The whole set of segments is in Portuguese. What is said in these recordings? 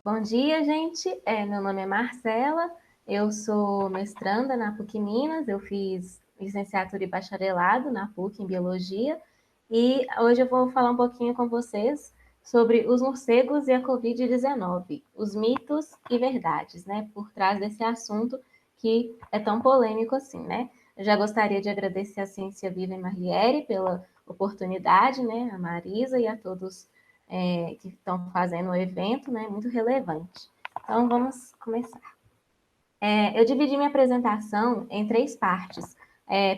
Bom dia, gente. Meu nome é Marcela, eu sou mestranda na PUC Minas, eu fiz licenciatura e bacharelado na PUC em Biologia e hoje eu vou falar um pouquinho com vocês sobre os morcegos e a Covid-19, os mitos e verdades, né, por trás desse assunto que é tão polêmico assim, né? Eu já gostaria de agradecer a Ciência Viva e Marliere pela oportunidade, né, a Marisa e a todos que estão fazendo o evento, né, muito relevante. Então, vamos começar. Eu dividi minha apresentação em 3 partes.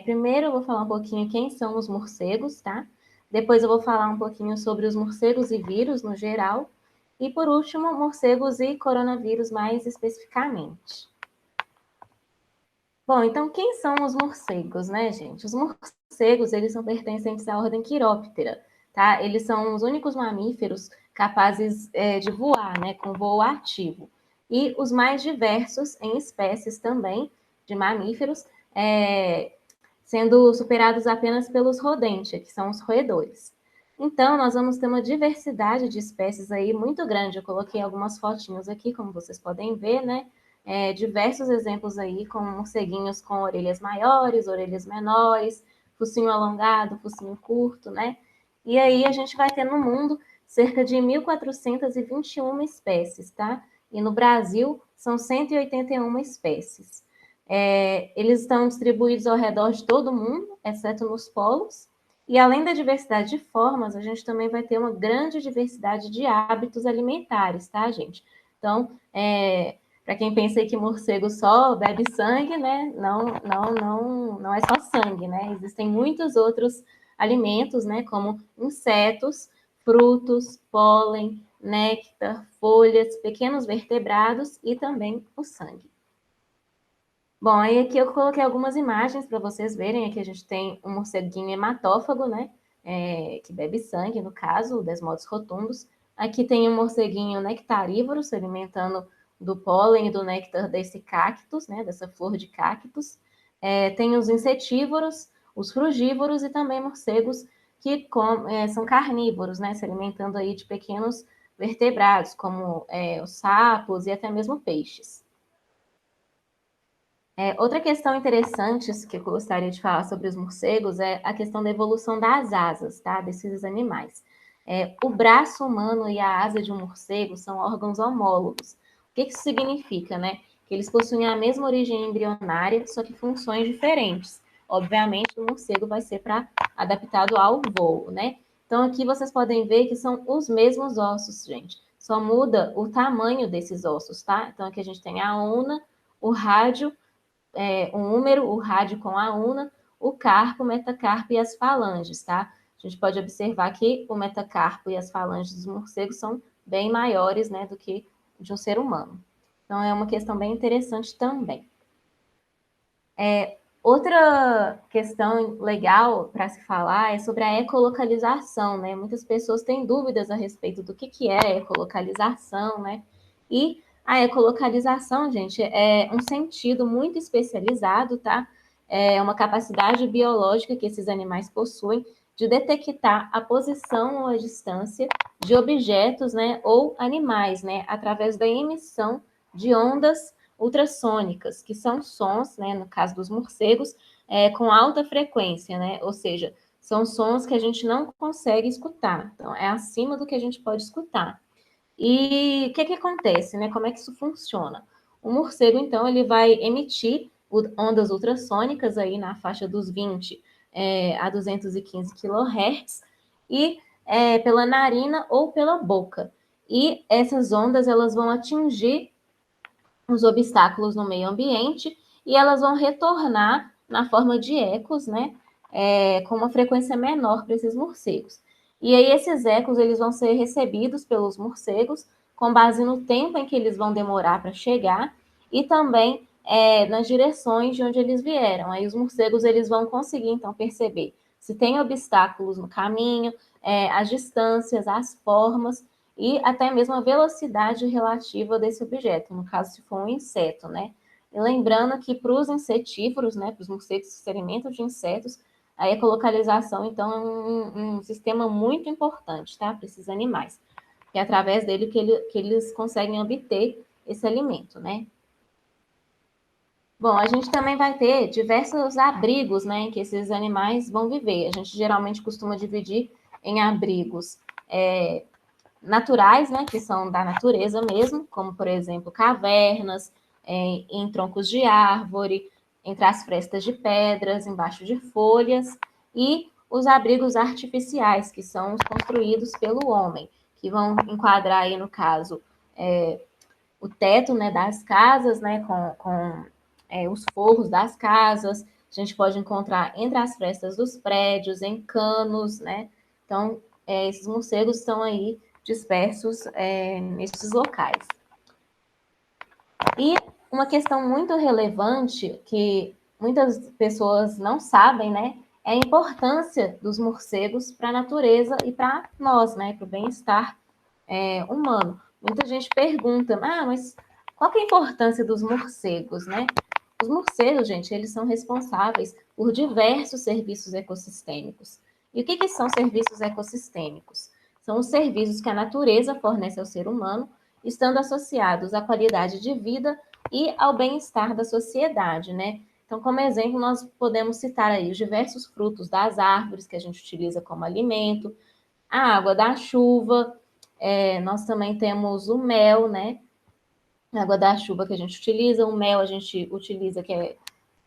Primeiro, eu vou falar um pouquinho quem são os morcegos, tá? Depois, eu vou falar um pouquinho sobre os morcegos e vírus no geral. E, por último, morcegos e coronavírus mais especificamente. Bom, então, quem são os morcegos, né, gente? Os morcegos, eles são pertencentes à ordem Quiróptera, tá? Eles são os únicos mamíferos capazes de voar, né, com voo ativo. E os mais diversos em espécies também de mamíferos, sendo superados apenas pelos rodentes, que são os roedores. Então, nós vamos ter uma diversidade de espécies aí muito grande. Eu coloquei algumas fotinhos aqui, como vocês podem ver, né? Diversos exemplos aí com morceguinhos com orelhas maiores, orelhas menores, focinho alongado, focinho curto, né? E aí a gente vai ter no mundo cerca de 1.421 espécies, tá? E no Brasil são 181 espécies. Eles estão distribuídos ao redor de todo o mundo, exceto nos polos. E além da diversidade de formas, a gente também vai ter uma grande diversidade de hábitos alimentares, tá, gente? Então, para quem pensa que morcego só bebe sangue, né? Não é só sangue, né? Existem muitos outros alimentos, né? Como insetos, frutos, pólen, néctar, folhas, pequenos vertebrados e também o sangue. Bom, aí aqui eu coloquei algumas imagens para vocês verem. Aqui a gente tem um morceguinho hematófago, né? Que bebe sangue, no caso, o Desmodus rotundus. Aqui tem um morceguinho nectarívoro se alimentando do pólen e do néctar desse cactus, né? Dessa flor de cactus. Tem os insetívoros, os frugívoros e também morcegos que são carnívoros, né? Se alimentando aí de pequenos vertebrados, como os sapos e até mesmo peixes. Outra questão interessante que eu gostaria de falar sobre os morcegos é a questão da evolução das asas, tá? Desses animais. O braço humano e a asa de um morcego são órgãos homólogos. O que isso significa, né? Que eles possuem a mesma origem embrionária, só que funções diferentes. Obviamente, o morcego vai ser adaptado ao voo, né? Então, aqui vocês podem ver que são os mesmos ossos, gente. Só muda o tamanho desses ossos, tá? Então, aqui a gente tem a una, o rádio, o húmero, o rádio com a una, o carpo, o metacarpo e as falanges, tá? A gente pode observar que o metacarpo e as falanges dos morcegos são bem maiores, né, do que de um ser humano. Então, é uma questão bem interessante também. Outra questão legal para se falar é sobre a ecolocalização, né? Muitas pessoas têm dúvidas a respeito do que é a ecolocalização, né? E a ecolocalização, gente, é um sentido muito especializado, tá? É uma capacidade biológica que esses animais possuem de detectar a posição ou a distância de objetos, né, ou animais, né, através da emissão de ondas ultrassônicas, que são sons, né, no caso dos morcegos, com alta frequência, né, ou seja, são sons que a gente não consegue escutar, então é acima do que a gente pode escutar. E o que acontece, né, como é que isso funciona? O morcego, então, ele vai emitir ondas ultrassônicas aí na faixa dos 20 a 215 kHz e pela narina ou pela boca. E essas ondas elas vão atingir os obstáculos no meio ambiente e elas vão retornar na forma de ecos, né? Com uma frequência menor para esses morcegos. E aí esses ecos eles vão ser recebidos pelos morcegos com base no tempo em que eles vão demorar para chegar e também nas direções de onde eles vieram. Aí os morcegos eles vão conseguir então perceber se tem obstáculos no caminho, as distâncias, as formas e até mesmo a velocidade relativa desse objeto, no caso, se for um inseto, né? E lembrando que para os insetívoros, né, para os morcegos que se alimentam de insetos, a ecolocalização, então, é um sistema muito importante, tá? Para esses animais. que é através dele que eles conseguem obter esse alimento, né? Bom, a gente também vai ter diversos abrigos, né, em que esses animais vão viver. A gente geralmente costuma dividir em abrigos naturais, né, que são da natureza mesmo, como, por exemplo, cavernas, em troncos de árvore, entre as frestas de pedras, embaixo de folhas, e os abrigos artificiais, que são os construídos pelo homem, que vão enquadrar aí, no caso, o teto, né, das casas, né, com os forros das casas. A gente pode encontrar entre as frestas dos prédios, em canos, né? Então, esses morcegos estão aí dispersos nesses locais. E uma questão muito relevante que muitas pessoas não sabem, né, é a importância dos morcegos para a natureza e para nós, né, para o bem-estar humano. Muita gente pergunta, mas qual que é a importância dos morcegos, né? Os morcegos, gente, eles são responsáveis por diversos serviços ecossistêmicos. E o que são serviços ecossistêmicos? São os serviços que a natureza fornece ao ser humano, estando associados à qualidade de vida e ao bem-estar da sociedade, né? Então, como exemplo, nós podemos citar aí os diversos frutos das árvores que a gente utiliza como alimento, a água da chuva, nós também temos o mel, né? A água da chuva que a gente utiliza, o mel a gente utiliza que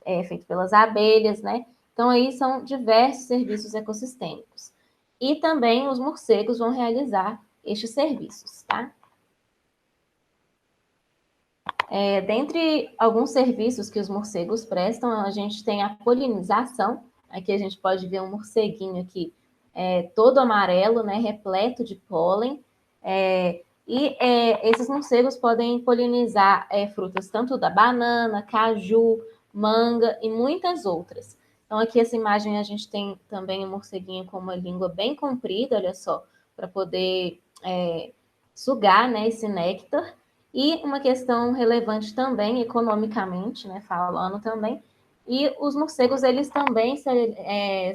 é feito pelas abelhas, né? Então, aí são diversos serviços ecossistêmicos. E também os morcegos vão realizar estes serviços, tá? Dentre alguns serviços que os morcegos prestam, a gente tem a polinização. Aqui a gente pode ver um morceguinho aqui, todo amarelo, né, repleto de pólen. Esses morcegos podem polinizar frutas tanto da banana, caju, manga e muitas outras. Então, aqui essa imagem a gente tem também um morceguinho com uma língua bem comprida, olha só, para poder sugar, né, esse néctar. E uma questão relevante também, economicamente, né, falando também, e os morcegos, eles também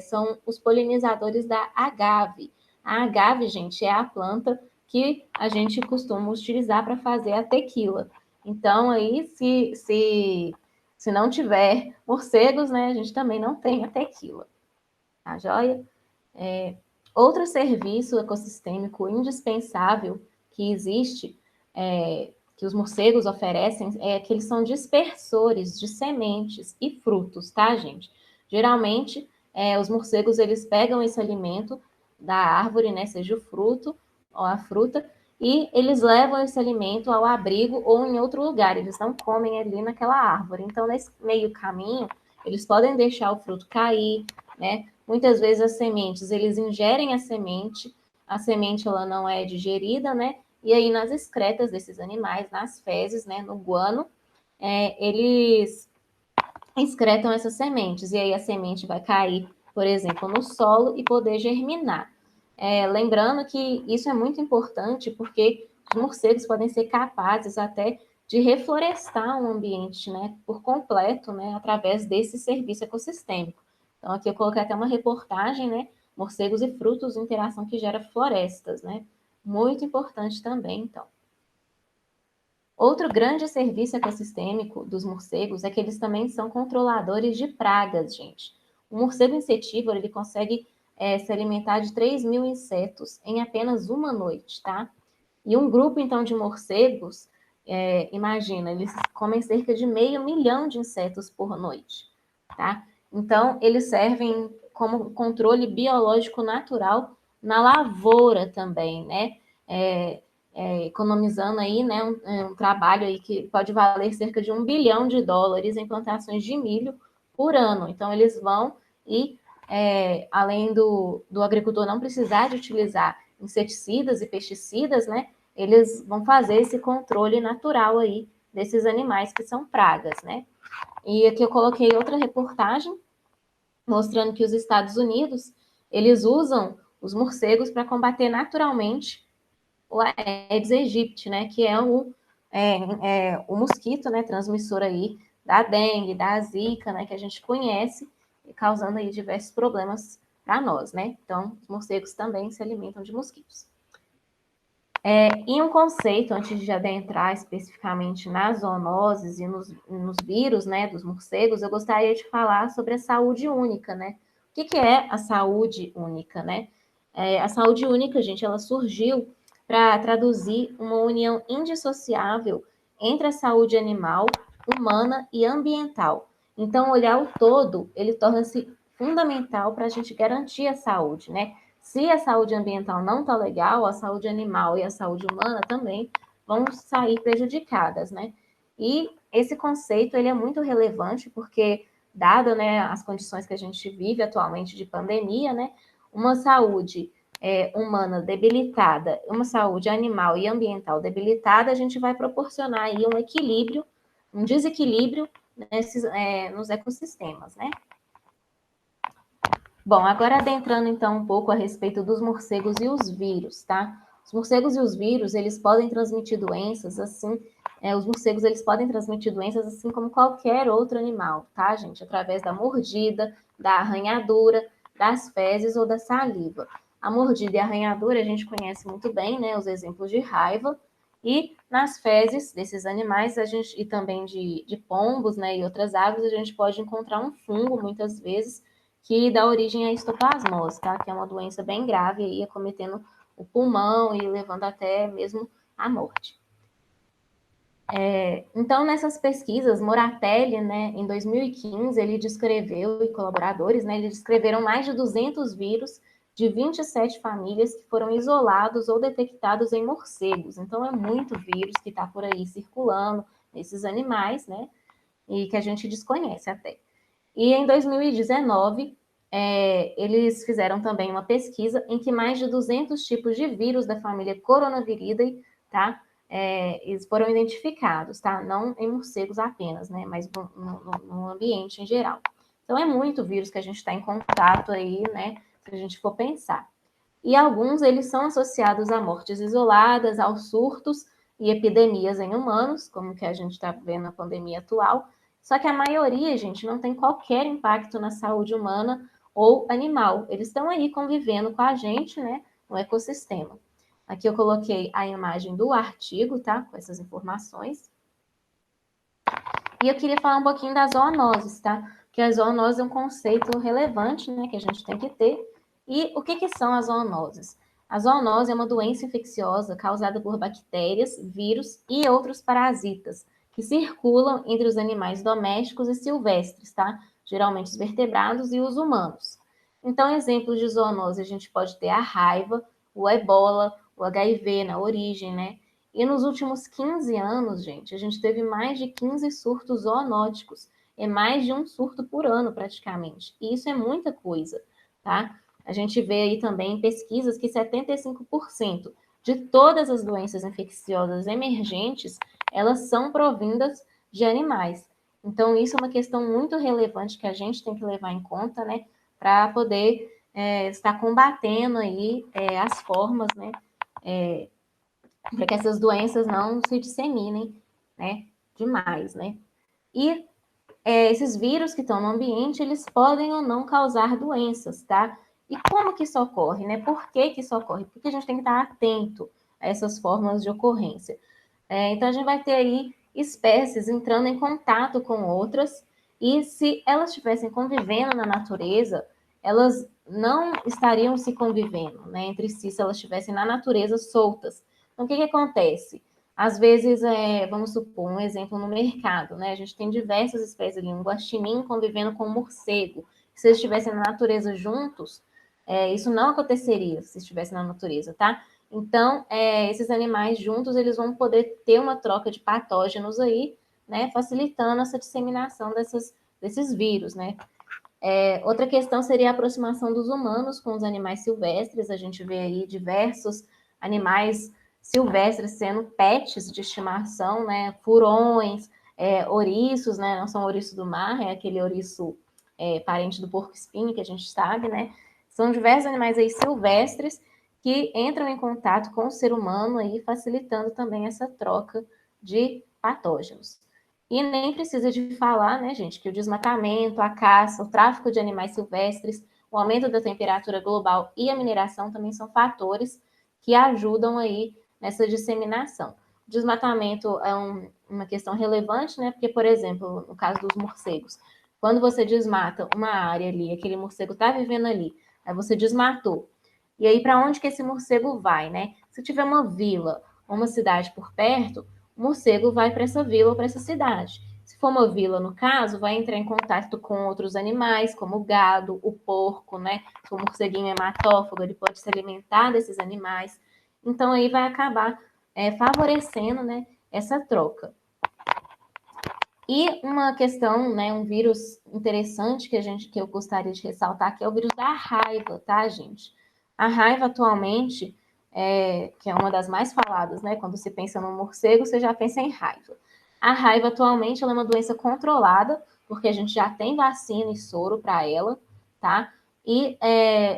são os polinizadores da agave. A agave, gente, é a planta que a gente costuma utilizar para fazer a tequila. Então, aí, se não tiver morcegos, né, a gente também não tem a tequila. Tá joia? Outro serviço ecossistêmico indispensável que existe, que os morcegos oferecem, é que eles são dispersores de sementes e frutos, tá, gente? Geralmente, os morcegos, eles pegam esse alimento da árvore, né, seja o fruto ou a fruta, e eles levam esse alimento ao abrigo ou em outro lugar, eles não comem ali naquela árvore. Então, nesse meio caminho, eles podem deixar o fruto cair, né? Muitas vezes as sementes, eles ingerem a semente ela não é digerida, né? E aí nas excretas desses animais, nas fezes, né, no guano, eles excretam essas sementes. E aí a semente vai cair, por exemplo, no solo e poder germinar. Lembrando que isso é muito importante porque os morcegos podem ser capazes até de reflorestar um ambiente, né, por completo, né, através desse serviço ecossistêmico. Então, aqui eu coloquei até uma reportagem, né, morcegos e frutos, interação que gera florestas, né, muito importante também, então. Outro grande serviço ecossistêmico dos morcegos é que eles também são controladores de pragas, gente. O morcego insetívoro, ele consegue se alimentar de 3.000 insetos em apenas uma noite, tá? E um grupo, então, de morcegos, imagina, eles comem cerca de 500.000 de insetos por noite, tá? Então, eles servem como controle biológico natural na lavoura também, né? Economizando aí, né, um trabalho aí que pode valer cerca de US$ 1 bilhão em plantações de milho por ano. Então, eles vão e, além do agricultor não precisar de utilizar inseticidas e pesticidas, né, eles vão fazer esse controle natural aí desses animais que são pragas, né? E aqui eu coloquei outra reportagem mostrando que os Estados Unidos, eles usam os morcegos para combater naturalmente o Aedes aegypti, né, que é o mosquito, né, transmissor aí da dengue, da zika, né, que a gente conhece, causando aí diversos problemas para nós, né? Então, os morcegos também se alimentam de mosquitos. E um conceito, antes de adentrar especificamente nas zoonoses e nos vírus, né, dos morcegos, eu gostaria de falar sobre a saúde única, né? O que é a saúde única, né? A saúde única, gente, ela surgiu para traduzir uma união indissociável entre a saúde animal, humana e ambiental. Então, olhar o todo, ele torna-se fundamental para a gente garantir a saúde, né? Se a saúde ambiental não está legal, a saúde animal e a saúde humana também vão sair prejudicadas, né? E esse conceito ele é muito relevante porque, dada, né, as condições que a gente vive atualmente de pandemia, né, uma saúde humana debilitada, uma saúde animal e ambiental debilitada, a gente vai proporcionar aí um equilíbrio, um desequilíbrio nos ecossistemas, né? Bom, agora adentrando então um pouco a respeito dos morcegos e os vírus, tá? Os morcegos e os vírus, eles podem transmitir doenças assim, os morcegos eles podem transmitir doenças assim como qualquer outro animal, tá, gente? Através da mordida, da arranhadura, das fezes ou da saliva. A mordida e a arranhadura a gente conhece muito bem, né? Os exemplos de raiva. E nas fezes desses animais, a gente, e também de pombos, né, e outras aves, a gente pode encontrar um fungo, muitas vezes, que dá origem à histoplasmose, tá? Que é uma doença bem grave aí, acometendo o pulmão e levando até mesmo à morte. Então, nessas pesquisas, Moratelli, né, em 2015, ele descreveu, e colaboradores, né, eles descreveram mais de 200 vírus de 27 famílias que foram isolados ou detectados em morcegos. Então, é muito vírus que está por aí circulando nesses animais, né, e que a gente desconhece até. E em 2019, eles fizeram também uma pesquisa em que mais de 200 tipos de vírus da família Coronaviridae, tá? Eles foram identificados, tá? Não em morcegos apenas, né? Mas no ambiente em geral. Então é muito vírus que a gente está em contato aí, né? Se a gente for pensar. E alguns eles são associados a mortes isoladas, aos surtos e epidemias em humanos, como que a gente está vendo na pandemia atual. Só que a maioria, gente, não tem qualquer impacto na saúde humana ou animal. Eles estão aí convivendo com a gente, né, no ecossistema. Aqui eu coloquei a imagem do artigo, tá, com essas informações. E eu queria falar um pouquinho das zoonoses, tá? Porque a zoonose é um conceito relevante, né, que a gente tem que ter. E o que são as zoonoses? A zoonose é uma doença infecciosa causada por bactérias, vírus e outros parasitas que circulam entre os animais domésticos e silvestres, tá? Geralmente os vertebrados e os humanos. Então, exemplos de zoonose a gente pode ter a raiva, o ebola, o HIV na origem, né? E nos últimos 15 anos, gente, a gente teve mais de 15 surtos zoonóticos. É mais de um surto por ano, praticamente. E isso é muita coisa, tá? A gente vê aí também em pesquisas que 75% de todas as doenças infecciosas emergentes, elas são provindas de animais. Então, isso é uma questão muito relevante que a gente tem que levar em conta, né? Para poder estar combatendo aí as formas, né? Para que essas doenças não se disseminem, né, demais, né? E esses vírus que estão no ambiente, eles podem ou não causar doenças, tá? E como que isso ocorre, né? Por que que isso ocorre? Porque a gente tem que estar atento a essas formas de ocorrência. Então, a gente vai ter aí espécies entrando em contato com outras, e se elas estivessem convivendo na natureza, elas não estariam se convivendo, né, entre si, se elas estivessem na natureza soltas. Então, o que acontece? Às vezes, vamos supor, um exemplo no mercado, né? A gente tem diversas espécies ali, um guaxinim convivendo com um morcego. Se eles estivessem na natureza juntos, isso não aconteceria se estivessem na natureza, tá? Então, esses animais juntos, eles vão poder ter uma troca de patógenos aí, né, facilitando essa disseminação desses vírus, né. Outra questão seria a aproximação dos humanos com os animais silvestres. A gente vê aí diversos animais silvestres sendo pets de estimação, né, furões, ouriços, né, não são ouriços do mar, é aquele ouriço parente do porco-espinho que a gente sabe, né. São diversos animais aí silvestres que entram em contato com o ser humano aí, facilitando também essa troca de patógenos. E nem precisa de falar, né, gente, que o desmatamento, a caça, o tráfico de animais silvestres, o aumento da temperatura global e a mineração também são fatores que ajudam aí nessa disseminação. O desmatamento é uma questão relevante, né? Porque, por exemplo, no caso dos morcegos, quando você desmata uma área ali, aquele morcego está vivendo ali, aí você desmatou. E aí, para onde que esse morcego vai, né? Se tiver uma vila ou uma cidade por perto, o morcego vai para essa vila ou para essa cidade. Se for uma vila, no caso, vai entrar em contato com outros animais, como o gado, o porco, né? Se o morceguinho é hematófago, ele pode se alimentar desses animais. Então, aí vai acabar favorecendo, né, essa troca. E uma questão, né, um vírus interessante que eu gostaria de ressaltar, que é o vírus da raiva, tá, gente? A raiva atualmente, que é uma das mais faladas, né? Quando se pensa no morcego, você já pensa em raiva. A raiva atualmente ela é uma doença controlada, porque a gente já tem vacina e soro para ela, tá? E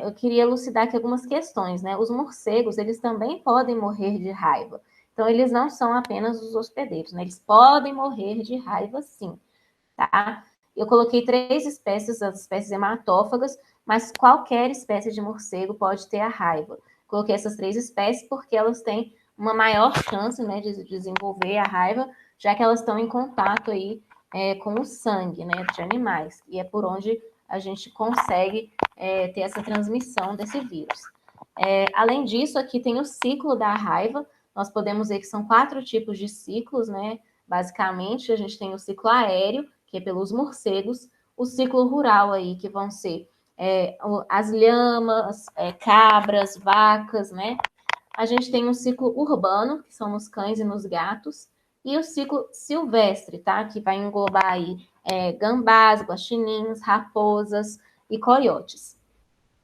eu queria elucidar aqui algumas questões, né? Os morcegos, eles também podem morrer de raiva. Então, eles não são apenas os hospedeiros, né? Eles podem morrer de raiva, sim, tá? Eu coloquei 3 espécies, as espécies hematófagas, mas qualquer espécie de morcego pode ter a raiva. Coloquei essas 3 espécies porque elas têm uma maior chance, né, de desenvolver a raiva, já que elas estão em contato aí com o sangue, né, de animais. E é por onde a gente consegue ter essa transmissão desse vírus. Além disso, aqui tem o ciclo da raiva. Nós podemos ver que são 4 tipos de ciclos, né? Basicamente, a gente tem o ciclo aéreo, que é pelos morcegos, o ciclo rural aí, que vão ser as lhamas, cabras, vacas, né? A gente tem um ciclo urbano, que são nos cães e nos gatos, e o ciclo silvestre, tá? Que vai englobar aí gambás, guaxinins, raposas e coiotes.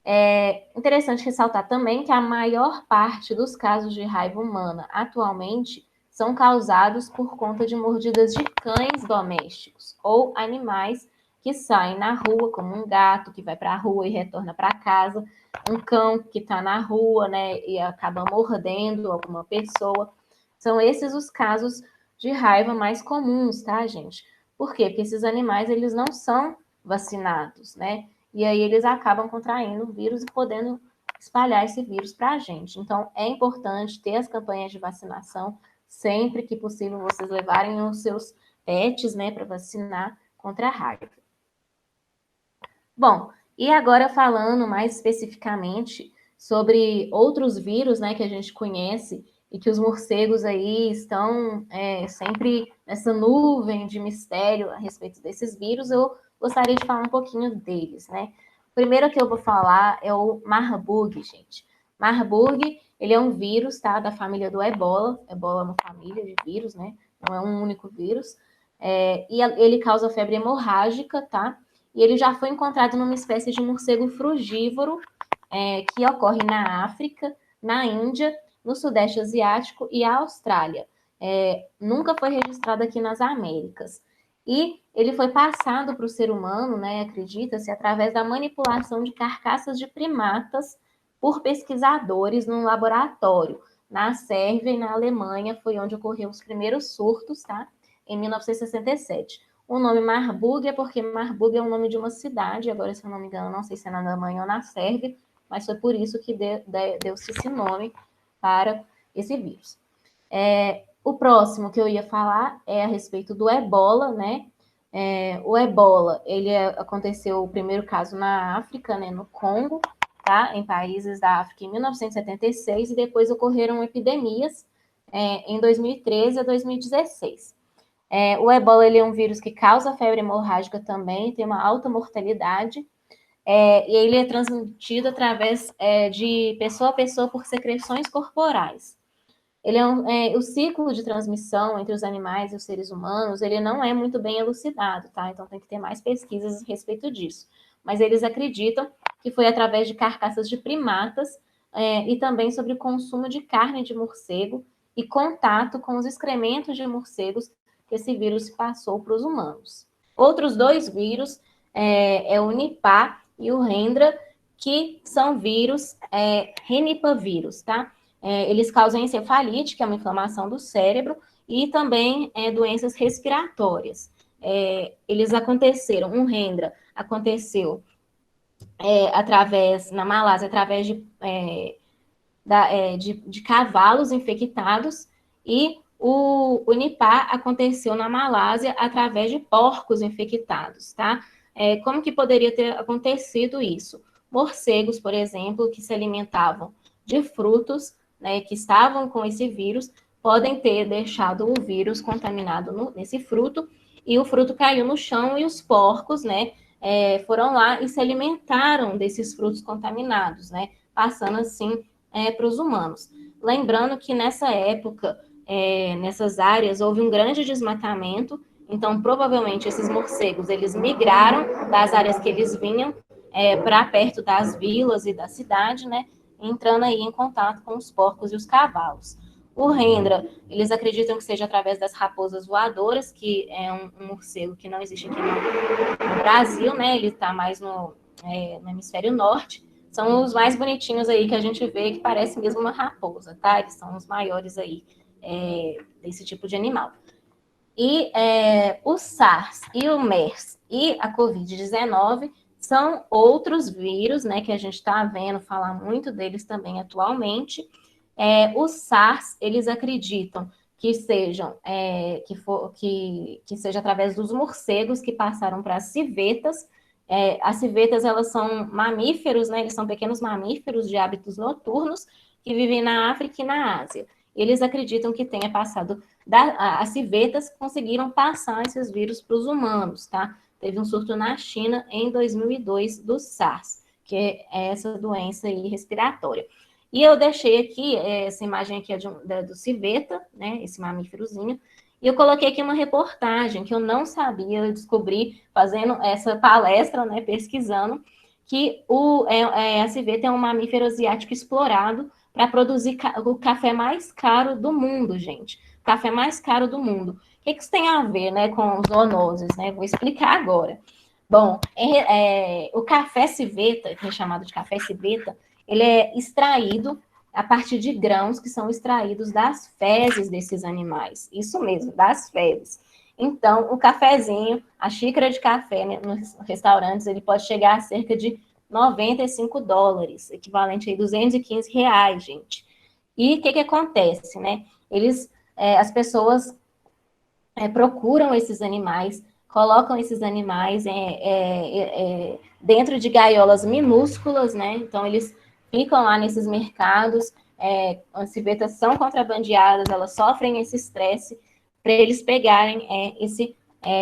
É interessante ressaltar também que a maior parte dos casos de raiva humana atualmente são causados por conta de mordidas de cães domésticos ou animais que saem na rua, como um gato que vai para a rua e retorna para casa, um cão que está na rua, né, e acaba mordendo alguma pessoa. São esses os casos de raiva mais comuns, tá, gente? Por quê? Porque esses animais, eles não são vacinados, né? E aí eles acabam contraindo o vírus e podendo espalhar esse vírus para a gente. Então, é importante ter as campanhas de vacinação sempre que possível vocês levarem os seus pets, né, para vacinar contra a raiva. Bom, e agora falando mais especificamente sobre outros vírus, né, que a gente conhece e que os morcegos aí estão sempre nessa nuvem de mistério a respeito desses vírus, eu gostaria de falar um pouquinho deles, né? O primeiro que eu vou falar é o Marburg, gente. Marburg, ele é um vírus, tá, da família do Ebola. Ebola é uma família de vírus, né? Não é um único vírus. E ele causa febre hemorrágica, tá? E ele já foi encontrado numa espécie de morcego frugívoro que ocorre na África, na Índia, no Sudeste Asiático e a Austrália. Nunca foi registrado aqui nas Américas. E ele foi passado para o ser humano, né, acredita-se, através da manipulação de carcaças de primatas por pesquisadores num laboratório. Na Sérvia e na Alemanha foi onde ocorreu os primeiros surtos, tá? Em 1967. O nome Marburg é porque Marburg é o nome de uma cidade, agora se eu não me engano, não sei se é na Alemanha ou na Sérvia, mas foi por isso que deu-se esse nome para esse vírus. O próximo que eu ia falar é a respeito do Ebola, né? O Ebola, aconteceu o primeiro caso na África, né, no Congo, tá? Em países da África em 1976 e depois ocorreram epidemias em 2013 a 2016. O Ebola ele é um vírus que causa febre hemorrágica também, tem uma alta mortalidade, e ele é transmitido através de pessoa a pessoa por secreções corporais. O ciclo de transmissão entre os animais e os seres humanos, ele não é muito bem elucidado, tá? Então tem que ter mais pesquisas a respeito disso. Mas eles acreditam que foi através de carcaças de primatas e também sobre o consumo de carne de morcego e contato com os excrementos de morcegos que esse vírus passou para os humanos. Outros 2 vírus é o Nipah e o Hendra, que são vírus renipavírus, tá? Eles causam encefalite, que é uma inflamação do cérebro, e também doenças respiratórias. Eles aconteceram, um Hendra aconteceu na Malásia, através de cavalos infectados, e o Nipah aconteceu na Malásia através de porcos infectados, tá? Como que poderia ter acontecido isso? Morcegos, por exemplo, que se alimentavam de frutos, né, que estavam com esse vírus, podem ter deixado o vírus contaminado nesse fruto, e o fruto caiu no chão e os porcos, né, foram lá e se alimentaram desses frutos contaminados, né, passando assim para os humanos. Lembrando que nessa época, nessas áreas, houve um grande desmatamento, então provavelmente esses morcegos, eles migraram das áreas que eles vinham para perto das vilas e da cidade, né, entrando aí em contato com os porcos e os cavalos. O Hendra, eles acreditam que seja através das raposas voadoras, que é um morcego que não existe aqui no Brasil, né? Ele está mais no hemisfério norte. São os mais bonitinhos aí que a gente vê, que parece mesmo uma raposa, tá? Eles são os maiores aí desse tipo de animal. E o SARS e o MERS e a Covid-19 são outros vírus, né, que a gente está vendo falar muito deles também atualmente. O SARS, eles acreditam que sejam que seja através dos morcegos que passaram para as civetas. As civetas, elas são mamíferos, né? Eles são pequenos mamíferos de hábitos noturnos que vivem na África e na Ásia. Eles acreditam que tenha passado as civetas conseguiram passar esses vírus para os humanos, tá? Teve um surto na China em 2002 do SARS, que é essa doença aí respiratória. E eu deixei aqui, essa imagem aqui do civeta, né, esse mamíferozinho, e eu coloquei aqui uma reportagem que eu não sabia, eu descobri fazendo essa palestra, né, pesquisando, que a civeta é um mamífero asiático explorado para produzir o café mais caro do mundo, gente. O café mais caro do mundo. O que isso tem a ver, né, com zoonoses, né? Vou explicar agora. Bom, o café civeta, que é chamado de café civeta, ele é extraído a partir de grãos que são extraídos das fezes desses animais. Isso mesmo, das fezes. Então, o cafezinho, a xícara de café, né, nos restaurantes, ele pode chegar a cerca de $95, equivalente a R$ 215, gente. E o que acontece, né? As pessoas procuram esses animais, colocam esses animais dentro de gaiolas minúsculas, né? Então, eles ficam lá nesses mercados, as civetas são contrabandeadas, elas sofrem esse estresse para eles pegarem esse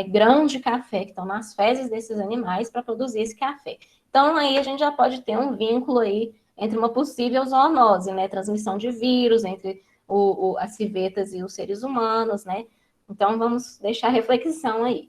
grão de café que estão nas fezes desses animais para produzir esse café. Então, aí a gente já pode ter um vínculo aí entre uma possível zoonose, né? Transmissão de vírus entre as civetas e os seres humanos, né? Então, vamos deixar a reflexão aí.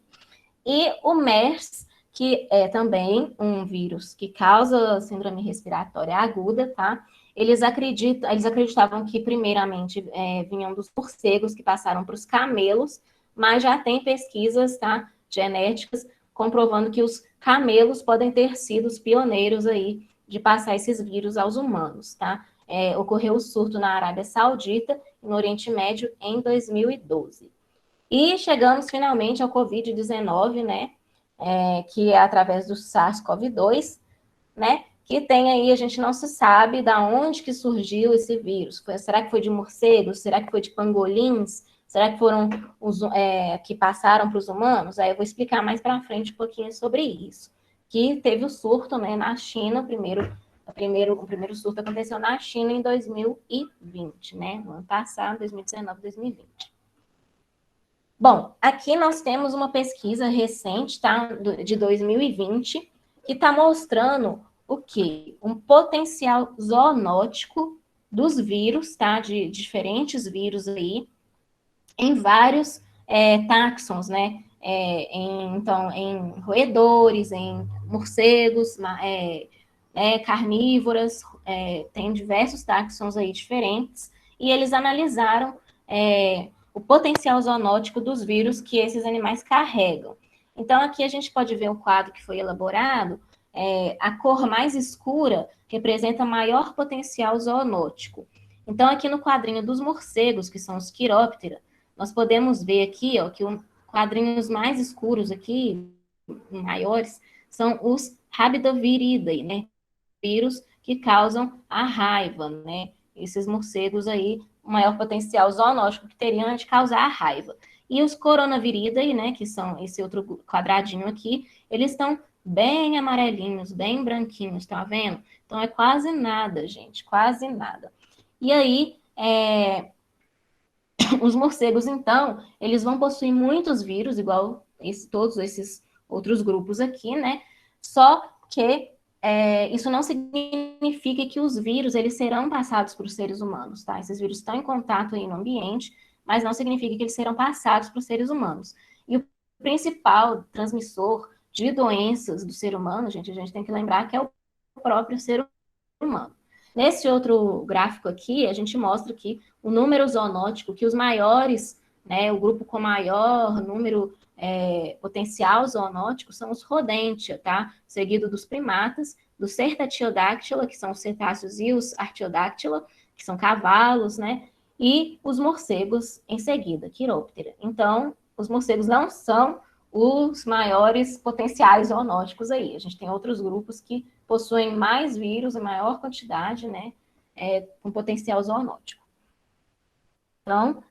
E o MERS, que é também um vírus que causa síndrome respiratória aguda, tá? Eles acreditavam que, primeiramente, vinham dos morcegos que passaram para os camelos, mas já tem pesquisas, tá, genéticas, comprovando que os camelos podem ter sido os pioneiros aí de passar esses vírus aos humanos, tá? Ocorreu o surto na Arábia Saudita e no Oriente Médio em 2012. E chegamos finalmente ao Covid-19, né? Que é através do SARS-CoV-2, né? Que tem aí, a gente não se sabe da onde que surgiu esse vírus. Será que foi de morcegos? Será que foi de pangolins? Será que foram que passaram para os humanos? Aí eu vou explicar mais para frente um pouquinho sobre isso. Que teve o surto, né, na China, o primeiro surto aconteceu na China em 2020, né? No ano passado, 2019, 2020. Bom, aqui nós temos uma pesquisa recente, tá, de 2020, que está mostrando o quê? Um potencial zoonótico dos vírus, tá, de diferentes vírus aí, em vários táxons, né? Então, em roedores, em morcegos, carnívoras, tem diversos táxons aí diferentes, e eles analisaram o potencial zoonótico dos vírus que esses animais carregam. Então, aqui a gente pode ver o quadro que foi elaborado, a cor mais escura representa maior potencial zoonótico. Então, aqui no quadrinho dos morcegos, que são os quiróptera, nós podemos ver aqui, ó, que os quadrinhos mais escuros aqui, maiores, são os Rabidoviridae, né? Vírus que causam a raiva, né? esses morcegos aí, o maior potencial zoonótico que teriam é de causar a raiva. E os coronaviridae, né, que são esse outro quadradinho aqui, eles estão bem amarelinhos, bem branquinhos, tá vendo? Então é quase nada, gente, quase nada. E aí, os morcegos, então, eles vão possuir muitos vírus, igual todos esses outros grupos aqui, né? Só que isso não significa que os vírus eles serão passados para os seres humanos, tá? Esses vírus estão em contato aí no ambiente, mas não significa que eles serão passados para os seres humanos. E o principal transmissor de doenças do ser humano, gente, a gente tem que lembrar que é o próprio ser humano. Nesse outro gráfico aqui, a gente mostra que o número zoonótico, que os maiores, né, o grupo com maior número potencial zoonótico são os rodentia, tá? Seguido dos primatas, do Certatiodáctila, que são os cetáceos, e os Artiodáctila, que são cavalos, né? E os morcegos em seguida, Quiróptera. Então, os morcegos não são os maiores potenciais zoonóticos aí. A gente tem outros grupos que possuem mais vírus em maior quantidade, né, com potencial zoonótico. Então,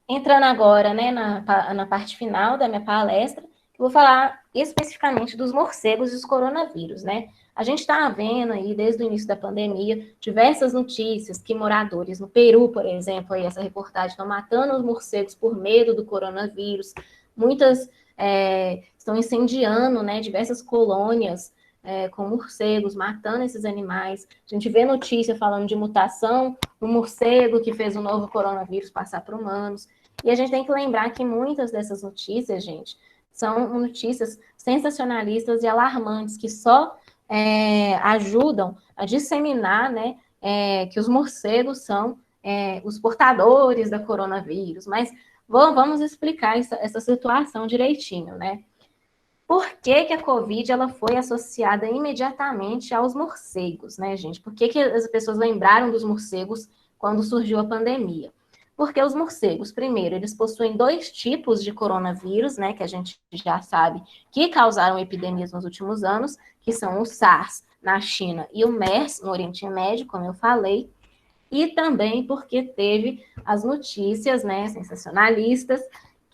entrando agora, né, na parte final da minha palestra, eu vou falar especificamente dos morcegos e os coronavírus, né? A gente está vendo aí, desde o início da pandemia, diversas notícias que moradores no Peru, por exemplo, aí essa reportagem, estão matando os morcegos por medo do coronavírus. Muitas estão incendiando, né, diversas colônias com morcegos, matando esses animais. A gente vê notícia falando de mutação no morcego que fez o novo coronavírus passar para humanos. E a gente tem que lembrar que muitas dessas notícias, gente, são notícias sensacionalistas e alarmantes que só ajudam a disseminar, né, que os morcegos são os portadores da coronavírus. Mas vamos explicar essa situação direitinho, né? Por que a Covid ela foi associada imediatamente aos morcegos, né, gente? Por que as pessoas lembraram dos morcegos quando surgiu a pandemia? Porque os morcegos, primeiro, eles possuem dois tipos de coronavírus, né, que a gente já sabe que causaram epidemias nos últimos anos, que são o SARS na China e o MERS no Oriente Médio, como eu falei, e também porque teve as notícias, né, sensacionalistas,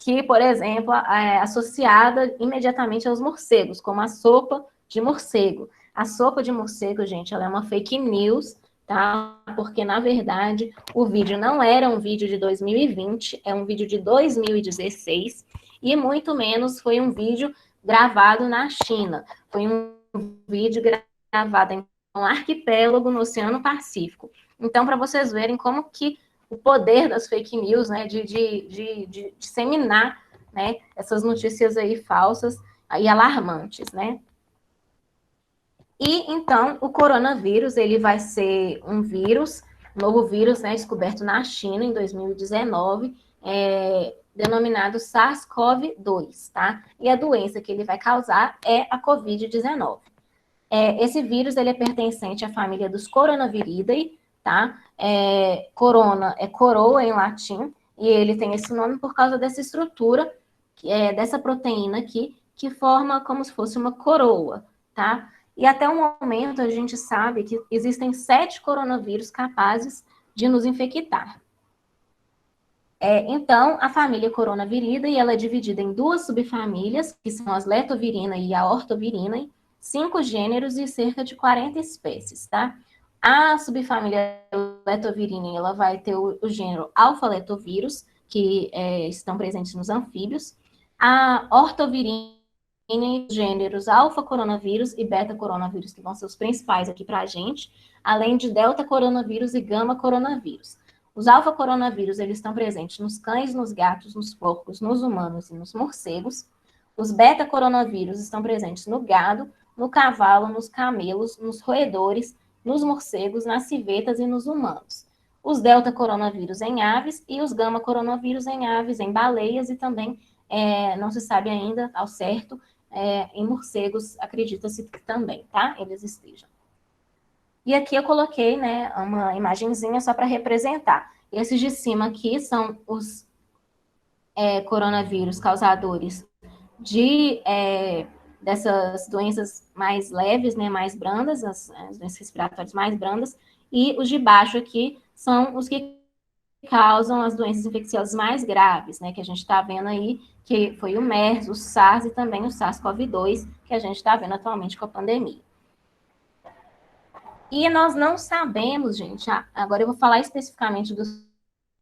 que, por exemplo, é associada imediatamente aos morcegos, como a sopa de morcego. A sopa de morcego, gente, ela é uma fake news, tá? Porque, na verdade, o vídeo não era um vídeo de 2020, é um vídeo de 2016, e muito menos foi um vídeo gravado na China. Foi um vídeo gravado em um arquipélago no Oceano Pacífico. Então, para vocês verem como que o poder das fake news, né, de disseminar, né, essas notícias aí falsas e alarmantes, né? E então o coronavírus ele vai ser um vírus, um novo vírus, né, descoberto na China em 2019, denominado SARS-CoV-2, tá? E a doença que ele vai causar é a COVID-19. Esse vírus ele é pertencente à família dos coronaviridae, tá? Corona é coroa em latim, e ele tem esse nome por causa dessa estrutura, dessa proteína aqui, que forma como se fosse uma coroa, tá? E até o momento a gente sabe que existem 7 coronavírus capazes de nos infectar. Então, a família coronaviridae, ela é dividida em 2 subfamílias, que são as letovirinae e a ortovirinae, 5 gêneros e cerca de 40 espécies, tá? A subfamília letovirinae, ela vai ter o gênero alfa-letovírus, que estão presentes nos anfíbios. A ortovirinae, os gêneros alfa-coronavírus e beta-coronavírus, que vão ser os principais aqui para a gente, além de delta-coronavírus e gama-coronavírus. Os alfa-coronavírus, eles estão presentes nos cães, nos gatos, nos porcos, nos humanos e nos morcegos. Os beta-coronavírus estão presentes no gado, no cavalo, nos camelos, nos roedores, nos morcegos, nas civetas e nos humanos. Os delta-coronavírus em aves e os gama-coronavírus em aves, em baleias e também, não se sabe ainda ao certo, em morcegos, acredita-se que também, tá? Eles estejam. E aqui eu coloquei, né, uma imagenzinha só para representar. Esses de cima aqui são os coronavírus causadores dessas doenças mais leves, né, mais brandas, as doenças respiratórias mais brandas, e os de baixo aqui são os que causam as doenças infecciosas mais graves, né, que a gente está vendo aí, que foi o MERS, o SARS e também o SARS-CoV-2, que a gente está vendo atualmente com a pandemia. E nós não sabemos, gente, agora eu vou falar especificamente do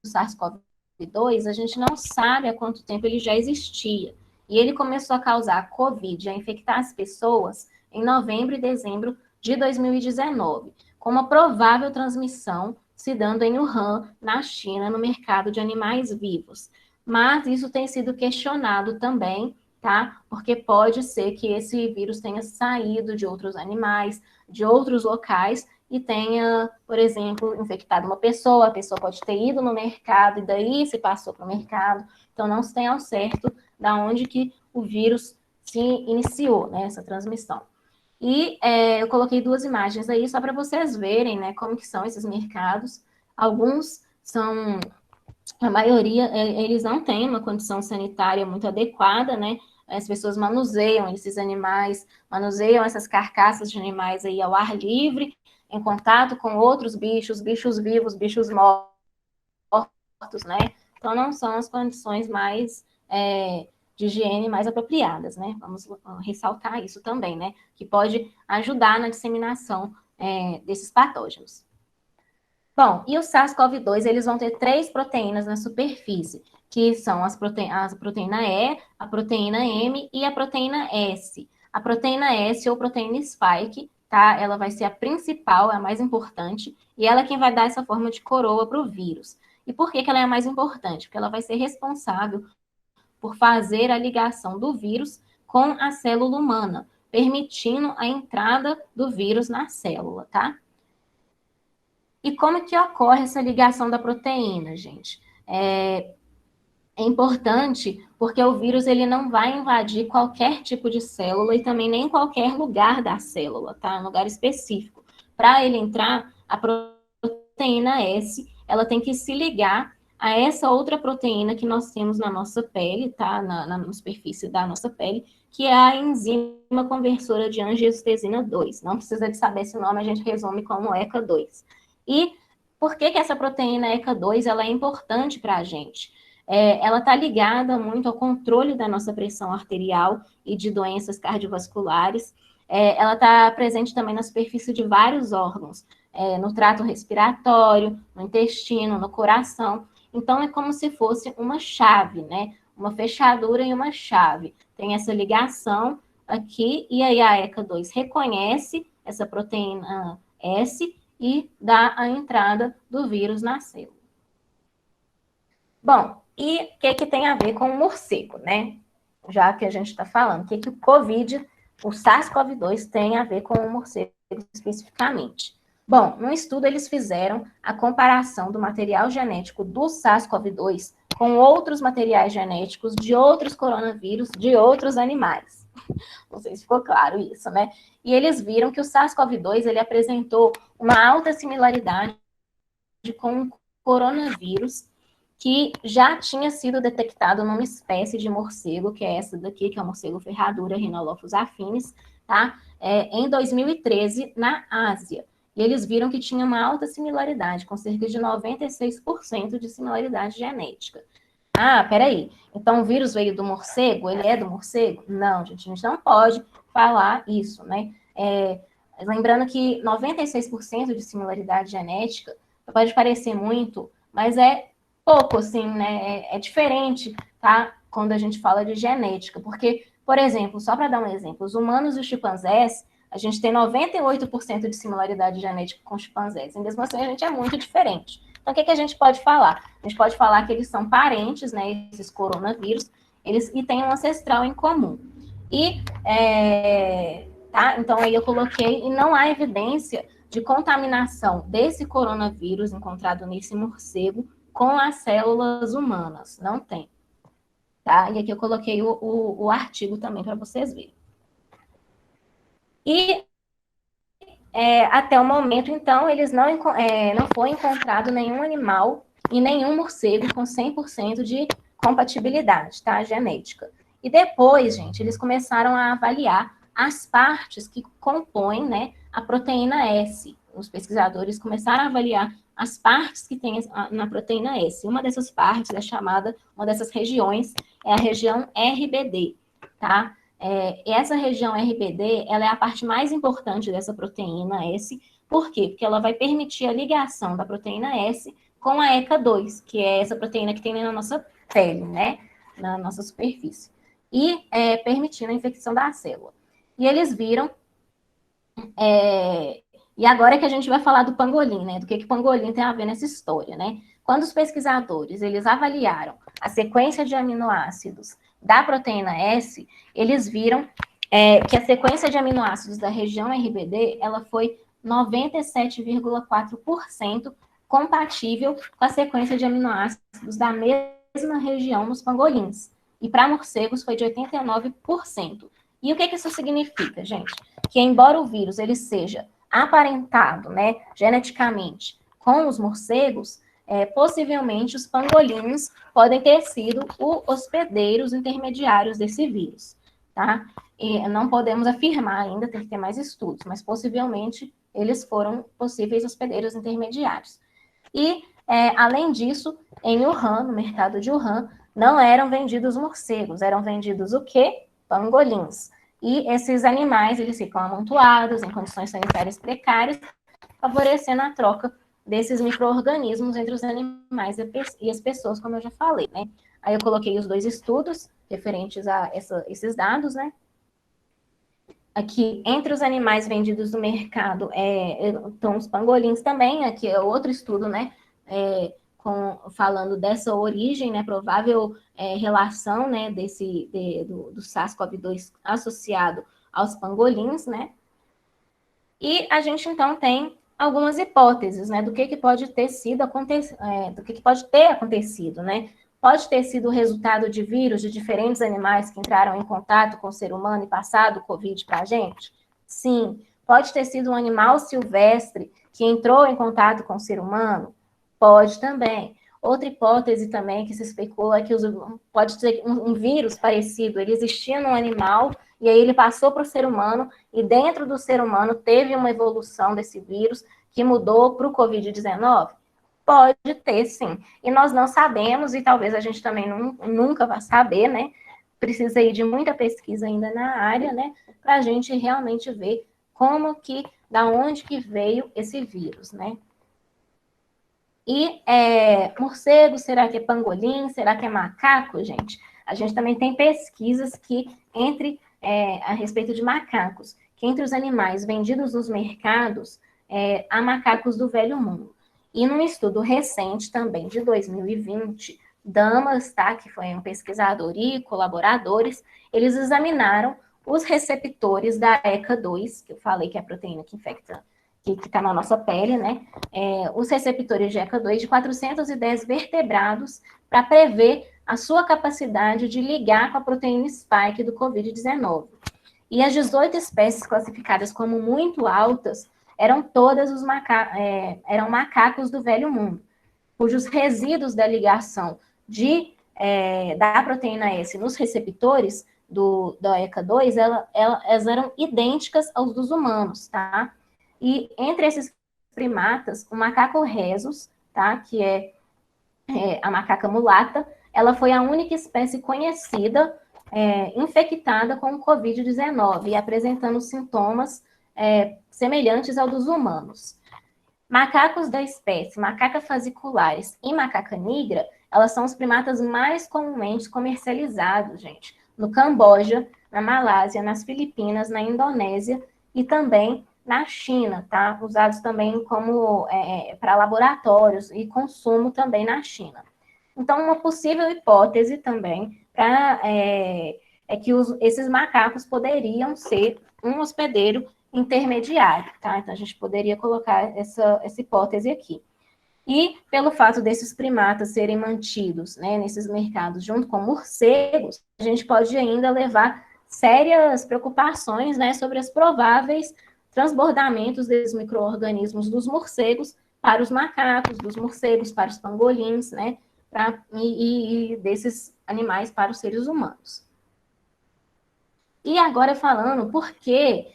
SARS-CoV-2, a gente não sabe há quanto tempo ele já existia. E ele começou a causar COVID, a infectar as pessoas em novembro e dezembro de 2019, com uma provável transmissão se dando em Wuhan, na China, no mercado de animais vivos. Mas isso tem sido questionado também, tá? Porque pode ser que esse vírus tenha saído de outros animais, de outros locais, e tenha, por exemplo, infectado uma pessoa, a pessoa pode ter ido no mercado e daí se passou para o mercado. Então, não se tem ao certo da onde que o vírus se iniciou, né, essa transmissão. E eu coloquei duas imagens aí só para vocês verem, né, como que são esses mercados. Alguns são, a maioria, eles não têm uma condição sanitária muito adequada, né? As pessoas manuseiam esses animais, manuseiam essas carcaças de animais aí ao ar livre, em contato com outros bichos, bichos vivos, bichos mortos, né? Então, não são as condições mais de higiene mais apropriadas, né? Vamos ressaltar isso também, né? Que pode ajudar na disseminação desses patógenos. Bom, e o SARS-CoV-2, eles vão ter três proteínas na superfície, que são a proteína E, a proteína M e a proteína S. A proteína S ou proteína spike, tá? Ela vai ser a principal, a mais importante, e ela é quem vai dar essa forma de coroa para o vírus. E por que ela é a mais importante? Porque ela vai ser responsável por fazer a ligação do vírus com a célula humana, permitindo a entrada do vírus na célula, tá? E como que ocorre essa ligação da proteína, gente? É importante porque o vírus ele não vai invadir qualquer tipo de célula e também nem qualquer lugar da célula, tá? Um lugar específico. Para ele entrar, a proteína S, ela tem que se ligar a essa outra proteína que nós temos na nossa pele, tá? Na superfície da nossa pele, que é a enzima conversora de angiotensina 2. Não precisa de saber esse nome, a gente resume como ECA2. E por que essa proteína ECA2 ela é importante para a gente? Ela está ligada muito ao controle da nossa pressão arterial e de doenças cardiovasculares. Ela está presente também na superfície de vários órgãos, no trato respiratório, no intestino, no coração. Então, é como se fosse uma chave, né? Uma fechadura e uma chave. Tem essa ligação aqui, e aí a ECA2 reconhece essa proteína S e dá a entrada do vírus na célula. Bom, e o que tem a ver com o morcego, né? Já que a gente está falando, o que o COVID, o SARS-CoV-2 tem a ver com o morcego especificamente? Bom, no estudo eles fizeram a comparação do material genético do SARS-CoV-2 com outros materiais genéticos de outros coronavírus de outros animais. Não sei se ficou claro isso, né? E eles viram que o SARS-CoV-2 ele apresentou uma alta similaridade com o coronavírus que já tinha sido detectado numa espécie de morcego, que é essa daqui, que é o morcego ferradura Rhinolophus affinis, tá? Em 2013, na Ásia. E eles viram que tinha uma alta similaridade, com cerca de 96% de similaridade genética. Ah, peraí. Então o vírus veio do morcego? Ele é do morcego? Não, gente, a gente não pode falar isso, né? Lembrando que 96% de similaridade genética pode parecer muito, mas é pouco, assim, né? É diferente, tá? Quando a gente fala de genética. Porque, por exemplo, só para dar um exemplo, os humanos e os chimpanzés, a gente tem 98% de similaridade genética com os chimpanzés. E mesmo assim, a gente é muito diferente. Então, o que a gente pode falar? A gente pode falar que eles são parentes, né? Esses coronavírus, e têm um ancestral em comum. E, tá? Então, aí eu coloquei, e não há evidência de contaminação desse coronavírus encontrado nesse morcego com as células humanas. Não tem. Tá? E aqui eu coloquei o artigo também para vocês verem. E até o momento, então, eles não foi encontrado nenhum animal e nenhum morcego com 100% de compatibilidade, tá? Genética. E depois, gente, eles começaram a avaliar as partes que compõem, né, a proteína S, os pesquisadores começaram a avaliar as partes que tem na proteína S. Uma dessas partes é chamada, uma dessas regiões é a região RBD, tá? Essa região RBD, ela é a parte mais importante dessa proteína S. Por quê? Porque ela vai permitir a ligação da proteína S com a ECA2, que é essa proteína que tem na nossa pele, né? Na nossa superfície. E permitindo a infecção da célula. E eles viram e agora é que a gente vai falar do pangolim, né? Do que pangolim tem a ver nessa história, né? Quando os pesquisadores eles avaliaram a sequência de aminoácidos da proteína S, eles viram que a sequência de aminoácidos da região RBD ela foi 97,4% compatível com a sequência de aminoácidos da mesma região nos pangolins. E para morcegos foi de 89%. E o que isso significa, gente? Que embora o vírus ele seja aparentado, né, geneticamente com os morcegos, possivelmente os pangolins podem ter sido os hospedeiros intermediários desse vírus, tá? E não podemos afirmar ainda, tem que ter mais estudos, mas possivelmente eles foram possíveis hospedeiros intermediários. E, além disso, em Wuhan, no mercado de Wuhan, não eram vendidos morcegos, eram vendidos o quê? Pangolins. E esses animais, eles ficam amontoados em condições sanitárias precárias, favorecendo a troca desses micro-organismos entre os animais e as pessoas, como eu já falei, né? Aí eu coloquei os dois estudos referentes a esses dados, né? Aqui, entre os animais vendidos no mercado, estão os pangolins também, aqui é outro estudo, né? Falando dessa origem, né, provável relação, né, do SARS-CoV-2 associado aos pangolins, né? E a gente então tem algumas hipóteses, né, do que pode ter sido do que pode ter acontecido, né? Pode ter sido o resultado de vírus de diferentes animais que entraram em contato com o ser humano e passado o Covid para a gente? Sim. Pode ter sido um animal silvestre que entrou em contato com o ser humano? Pode também. Outra hipótese também que se especula é que pode ser um vírus parecido, ele existia no animal e aí ele passou para o ser humano e dentro do ser humano teve uma evolução desse vírus que mudou para o Covid-19? Pode ter, sim. E nós não sabemos, e talvez a gente também nunca vá saber, né? Precisa ir de muita pesquisa ainda na área, né? Para a gente realmente ver da onde que veio esse vírus, né? E morcego, será que é pangolim? Será que é macaco, gente? A gente também tem pesquisas que, a respeito de macacos, que entre os animais vendidos nos mercados, há macacos do Velho Mundo. E num estudo recente, também de 2020, Damas, tá, que foi um pesquisador e colaboradores, eles examinaram os receptores da ECA2, que eu falei que é a proteína que infecta, que está na nossa pele, né? Os receptores de ECA2 de 410 vertebrados para prever a sua capacidade de ligar com a proteína spike do Covid-19. E as 18 espécies classificadas como muito altas eram todas eram macacos do Velho Mundo, cujos resíduos da ligação da proteína S nos receptores da ECA2, elas eram idênticas aos dos humanos, tá? E entre esses primatas, o macaco rhesus, tá? Que é a macaca mulata, ela foi a única espécie conhecida infectada com o Covid-19 e apresentando sintomas semelhantes ao dos humanos. Macacos da espécie macaca fasciculares e macaca nigra, elas são os primatas mais comumente comercializados, gente, no Camboja, na Malásia, nas Filipinas, na Indonésia e também na China, tá? Usados também como para laboratórios e consumo também na China. Então, uma possível hipótese também é que esses macacos poderiam ser um hospedeiro intermediário, tá? Então, a gente poderia colocar essa hipótese aqui. E pelo fato desses primatas serem mantidos, né, nesses mercados junto com morcegos, a gente pode ainda levar sérias preocupações, né, sobre as prováveis transbordamentos desses micro-organismos dos morcegos para os macacos, dos morcegos para os pangolins, né, e desses animais para os seres humanos. E agora falando por que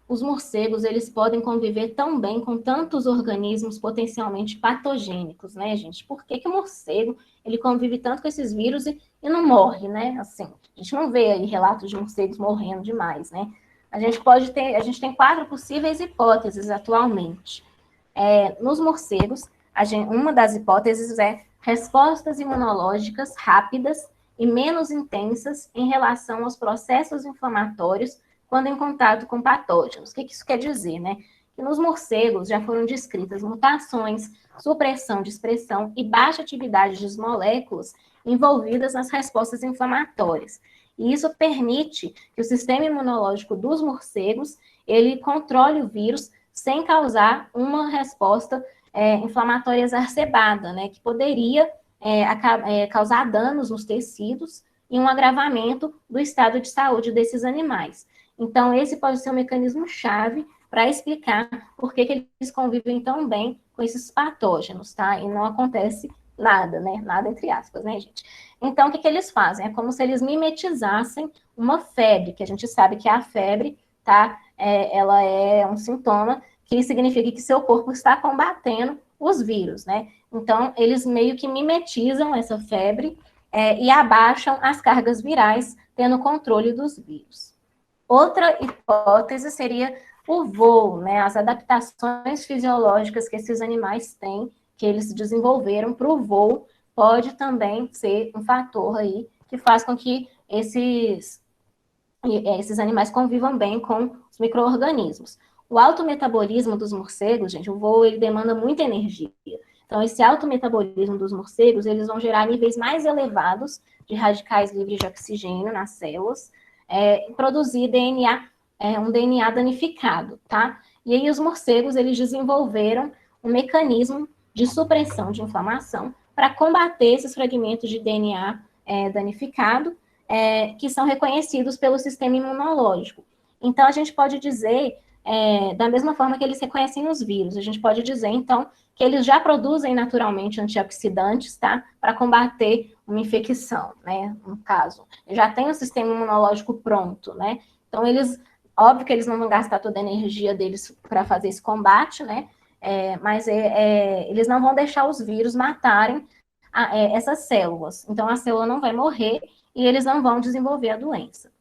os morcegos, eles podem conviver tão bem com tantos organismos potencialmente patogênicos, né, gente? Por que que o morcego, ele convive tanto com esses vírus e não morre, né? Assim, a gente não vê aí relatos de morcegos morrendo demais, né? A gente tem 4 possíveis hipóteses atualmente. Nos morcegos, uma das hipóteses é respostas imunológicas rápidas e menos intensas em relação aos processos inflamatórios quando em contato com patógenos. O que isso quer dizer, né? Que nos morcegos já foram descritas mutações, supressão de expressão e baixa atividade das moléculas envolvidas nas respostas inflamatórias. E isso permite que o sistema imunológico dos morcegos ele controle o vírus sem causar uma resposta inflamatória exacerbada, né, que poderia causar danos nos tecidos e um agravamento do estado de saúde desses animais. Então, esse pode ser um mecanismo-chave para explicar por que eles convivem tão bem com esses patógenos, tá? E não acontece nada, né? Nada entre aspas, né, gente? Então, o que eles fazem? É como se eles mimetizassem uma febre, que a gente sabe que a febre, tá? Ela é um sintoma que significa que seu corpo está combatendo os vírus, né? Então, eles meio que mimetizam essa febre e abaixam as cargas virais, tendo controle dos vírus. Outra hipótese seria o voo, né? As adaptações fisiológicas que esses animais têm, que eles desenvolveram para o voo, pode também ser um fator aí que faz com que esses animais convivam bem com os micro-organismos. O alto metabolismo dos morcegos, gente, o voo ele demanda muita energia. Então, esse alto metabolismo dos morcegos, eles vão gerar níveis mais elevados de radicais livres de oxigênio nas células, produzir DNA, um DNA danificado, tá? E aí os morcegos, eles desenvolveram um mecanismo de supressão de inflamação para combater esses fragmentos de DNA danificado, que são reconhecidos pelo sistema imunológico. Então, a gente pode dizer, da mesma forma que eles reconhecem os vírus, a gente pode dizer, então, que eles já produzem naturalmente antioxidantes, tá? Para combater uma infecção, né? No caso, já tem o sistema imunológico pronto, né? Então, óbvio que eles não vão gastar toda a energia deles para fazer esse combate, né? Mas eles não vão deixar os vírus matarem essas células. Então, a célula não vai morrer e eles não vão desenvolver a doença.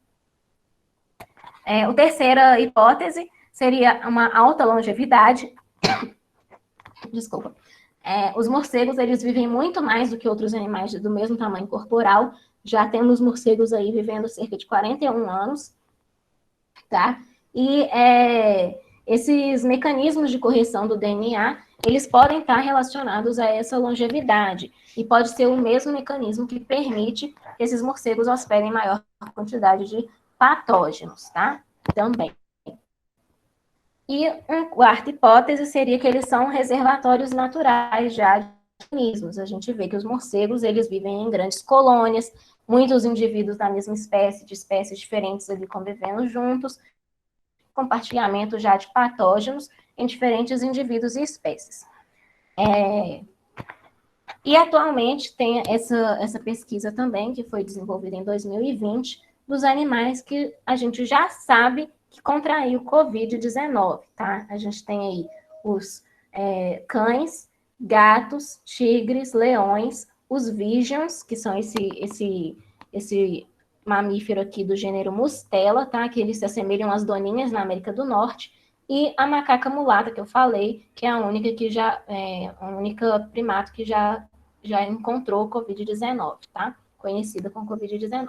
A terceira hipótese seria uma alta longevidade. Desculpa. Os morcegos, eles vivem muito mais do que outros animais do mesmo tamanho corporal. Já temos morcegos aí vivendo cerca de 41 anos, tá? E esses mecanismos de correção do DNA, eles podem estar relacionados a essa longevidade. E pode ser o mesmo mecanismo que permite que esses morcegos hospedem maior quantidade de patógenos, tá? Também. E uma quarta hipótese seria que eles são reservatórios naturais já de organismos. A gente vê que os morcegos, eles vivem em grandes colônias, muitos indivíduos da mesma espécie, de espécies diferentes ali convivendo juntos, compartilhamento já de patógenos em diferentes indivíduos e espécies. E atualmente tem essa pesquisa também, que foi desenvolvida em 2020, dos animais que a gente já sabe que contraiu Covid-19, tá? A gente tem aí os cães, gatos, tigres, leões, os vigions, que são esse mamífero aqui do gênero Mustela, tá? Que eles se assemelham às doninhas na América do Norte, e a macaca mulata, que eu falei, que é a única primato que já encontrou Covid-19, tá? Conhecida como Covid-19.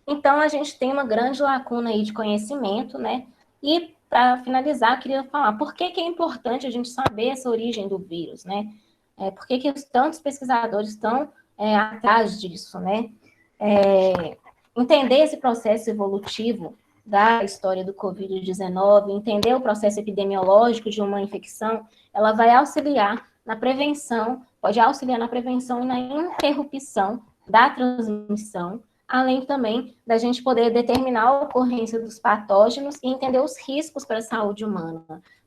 Então, a gente tem uma grande lacuna aí de conhecimento, né? E, para finalizar, eu queria falar por que é importante a gente saber essa origem do vírus, né? Por que tantos pesquisadores estão atrás disso, né? Entender esse processo evolutivo da história do Covid-19, entender o processo epidemiológico de uma infecção, ela vai auxiliar na prevenção, pode auxiliar na prevenção e na interrupção da transmissão, além também da gente poder determinar a ocorrência dos patógenos e entender os riscos para a saúde humana,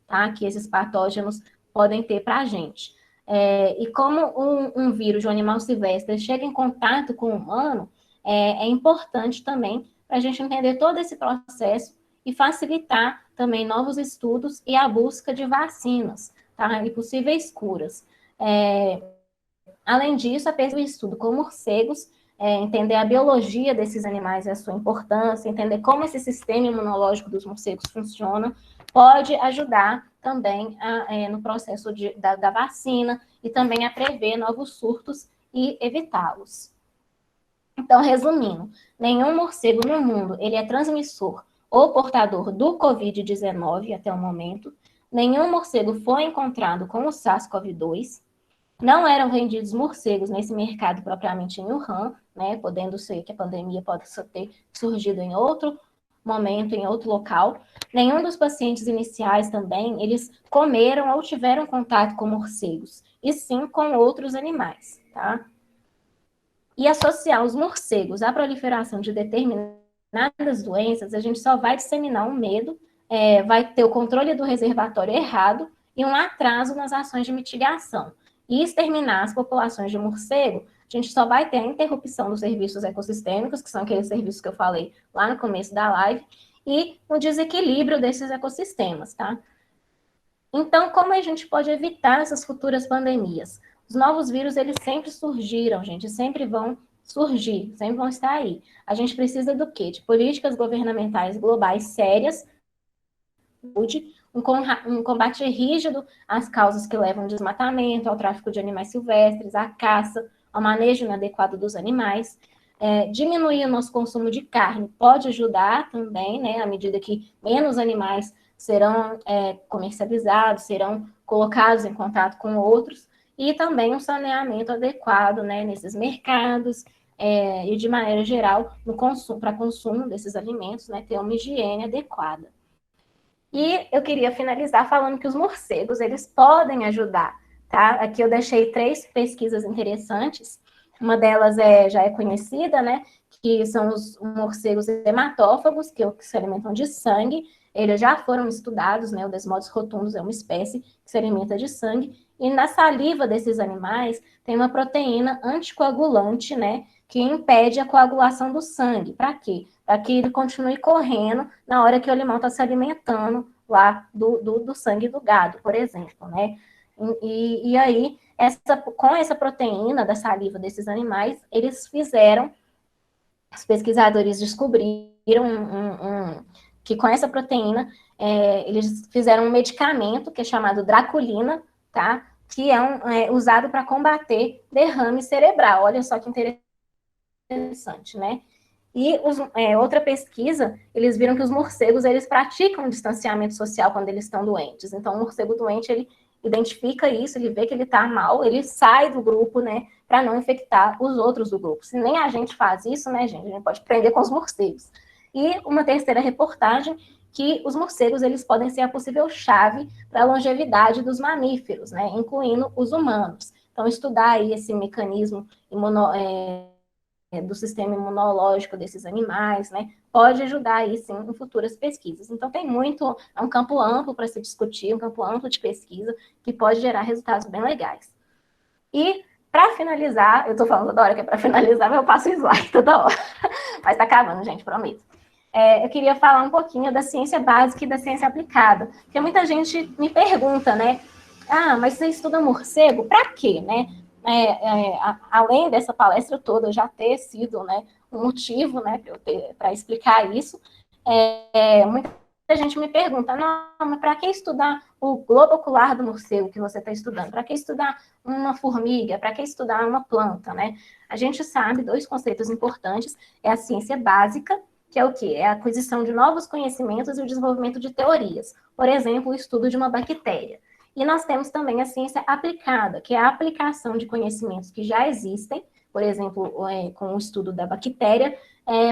tá? Que esses patógenos podem ter para a gente. E como um vírus de um animal silvestre chega em contato com o humano, é importante também para a gente entender todo esse processo e facilitar também novos estudos e a busca de vacinas, tá? E possíveis curas. Além disso, a pesquisa e o estudo com morcegos, entender a biologia desses animais e a sua importância, entender como esse sistema imunológico dos morcegos funciona, pode ajudar também no processo da vacina e também a prever novos surtos e evitá-los. Então, resumindo, nenhum morcego no mundo ele é transmissor ou portador do Covid-19 até o momento, nenhum morcego foi encontrado com o SARS-CoV-2, não eram vendidos morcegos nesse mercado propriamente em Wuhan, né, podendo ser que a pandemia possa ter surgido em outro momento, em outro local. Nenhum dos pacientes iniciais também, eles comeram ou tiveram contato com morcegos, e sim com outros animais, tá? E associar os morcegos à proliferação de determinadas doenças, a gente só vai disseminar um medo, vai ter o controle do reservatório errado e um atraso nas ações de mitigação. E exterminar as populações de morcego, a gente só vai ter a interrupção dos serviços ecossistêmicos, que são aqueles serviços que eu falei lá no começo da live, e o desequilíbrio desses ecossistemas, tá? Então, como a gente pode evitar essas futuras pandemias? Os novos vírus, eles sempre surgiram, gente, sempre vão surgir, sempre vão estar aí. A gente precisa do quê? De políticas governamentais globais sérias, um combate rígido às causas que levam ao desmatamento, ao tráfico de animais silvestres, à caça, ao manejo inadequado dos animais. Diminuir o nosso consumo de carne pode ajudar também, né, à medida que menos animais serão comercializados, serão colocados em contato com outros, e também um saneamento adequado, né, nesses mercados, e de maneira geral, para consumo desses alimentos, né, ter uma higiene adequada. E eu queria finalizar falando que os morcegos, eles podem ajudar, tá? Aqui eu deixei 3 pesquisas interessantes. Uma delas já é conhecida, né? Que são os morcegos hematófagos, que se alimentam de sangue. Eles já foram estudados, né? O Desmodus rotundus é uma espécie que se alimenta de sangue. E na saliva desses animais tem uma proteína anticoagulante, né? Que impede a coagulação do sangue. Para quê? Para que ele continue correndo na hora que o animal está se alimentando lá do sangue do gado, por exemplo, né? E aí, com essa proteína da saliva desses animais, os pesquisadores descobriram que com essa proteína, eles fizeram um medicamento que é chamado draculina, tá? Que é usado para combater derrame cerebral. Olha só que interessante, né? E outra pesquisa, eles viram que os morcegos, eles praticam distanciamento social quando eles estão doentes. Então, o morcego doente, ele identifica isso, ele vê que ele está mal, ele sai do grupo, né, para não infectar os outros do grupo. Se nem a gente faz isso, né, gente, a gente pode aprender com os morcegos. E uma terceira reportagem, que os morcegos, eles podem ser a possível chave para a longevidade dos mamíferos, né, incluindo os humanos. Então, estudar aí esse mecanismo do sistema imunológico desses animais, né, pode ajudar aí sim em futuras pesquisas. Então é um campo amplo para se discutir, um campo amplo de pesquisa que pode gerar resultados bem legais. E para finalizar, eu estou falando toda hora que é para finalizar, mas eu passo o slide toda hora. Mas está acabando, gente, prometo. Eu queria falar um pouquinho da ciência básica e da ciência aplicada, porque muita gente me pergunta, né? Ah, mas você estuda morcego? Para quê, né? Além dessa palestra toda já ter sido, né, um motivo, né, para explicar isso, muita gente me pergunta, não, mas para que estudar o globo ocular do morcego que você está estudando? Para que estudar uma formiga? Para que estudar uma planta, né? A gente sabe 2 conceitos importantes, é a ciência básica, que é o quê? É a aquisição de novos conhecimentos e o desenvolvimento de teorias. Por exemplo, o estudo de uma bactéria. E nós temos também a ciência aplicada, que é a aplicação de conhecimentos que já existem, por exemplo, com o estudo da bactéria,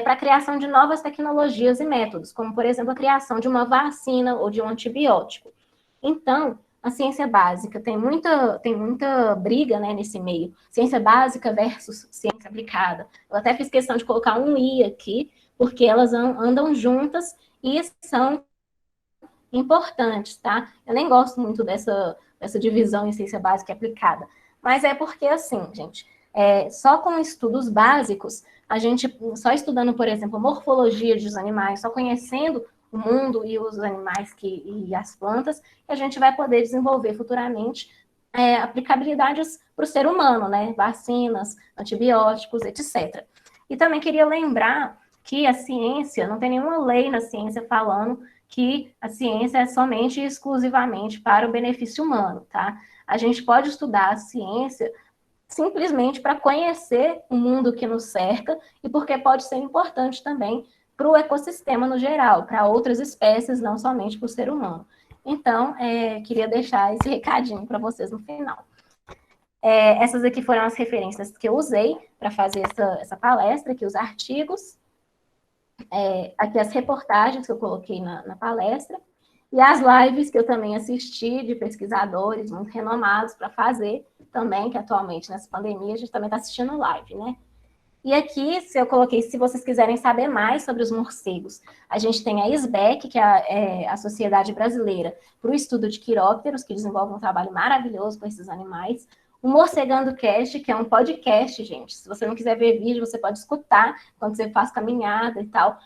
para a criação de novas tecnologias e métodos, como, por exemplo, a criação de uma vacina ou de um antibiótico. Então, a ciência básica tem muita briga, né, nesse meio. Ciência básica versus ciência aplicada. Eu até fiz questão de colocar um I aqui, porque elas andam juntas e são importantes, tá? Eu nem gosto muito dessa divisão em ciência básica e aplicada, mas é porque, assim, gente, só com estudos básicos, a gente, só estudando, por exemplo, morfologia dos animais, só conhecendo o mundo e os animais e as plantas, e a gente vai poder desenvolver futuramente aplicabilidades para o ser humano, né? Vacinas, antibióticos, etc. E também queria lembrar que a ciência, não tem nenhuma lei na ciência falando que a ciência é somente e exclusivamente para o benefício humano, tá? A gente pode estudar a ciência simplesmente para conhecer o mundo que nos cerca e porque pode ser importante também para o ecossistema no geral, para outras espécies, não somente para o ser humano. Então, queria deixar esse recadinho para vocês no final. Essas aqui foram as referências que eu usei para fazer essa palestra, aqui os artigos, aqui as reportagens que eu coloquei na palestra, e as lives que eu também assisti de pesquisadores muito renomados para fazer também, que atualmente nessa pandemia a gente também está assistindo live, né? E aqui, eu coloquei, se vocês quiserem saber mais sobre os morcegos, a gente tem a SBEC, que é a Sociedade Brasileira para o Estudo de Quirópteros, que desenvolve um trabalho maravilhoso com esses animais. O Morcegando Cast, que é um podcast, gente. Se você não quiser ver vídeo, você pode escutar quando você faz caminhada e tal,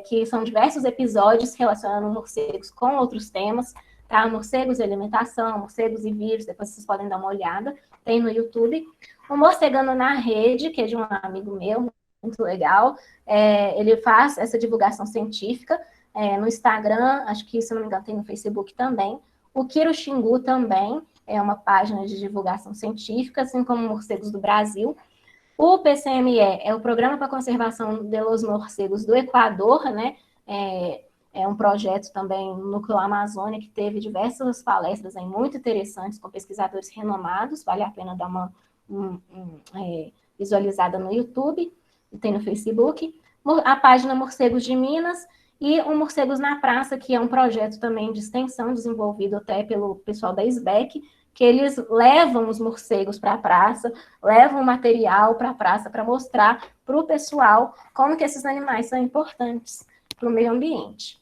que são diversos episódios relacionando morcegos com outros temas, tá? Morcegos e alimentação, morcegos e vírus, depois vocês podem dar uma olhada, tem no YouTube. O Morcegando na Rede, que é de um amigo meu, muito legal, ele faz essa divulgação científica no Instagram, acho que, se não me engano, tem no Facebook também. O Quiro Xingu também é uma página de divulgação científica, assim como Morcegos do Brasil. O PCME é o Programa para a Conservação dos Morcegos do Equador, né? É um projeto também no Núcleo Amazônia que teve diversas palestras aí muito interessantes com pesquisadores renomados, vale a pena dar uma visualizada no YouTube, e tem no Facebook. A página Morcegos de Minas e o Morcegos na Praça, que é um projeto também de extensão desenvolvido até pelo pessoal da SBEC, que eles levam os morcegos para a praça, levam material para a praça para mostrar para o pessoal como que esses animais são importantes para o meio ambiente.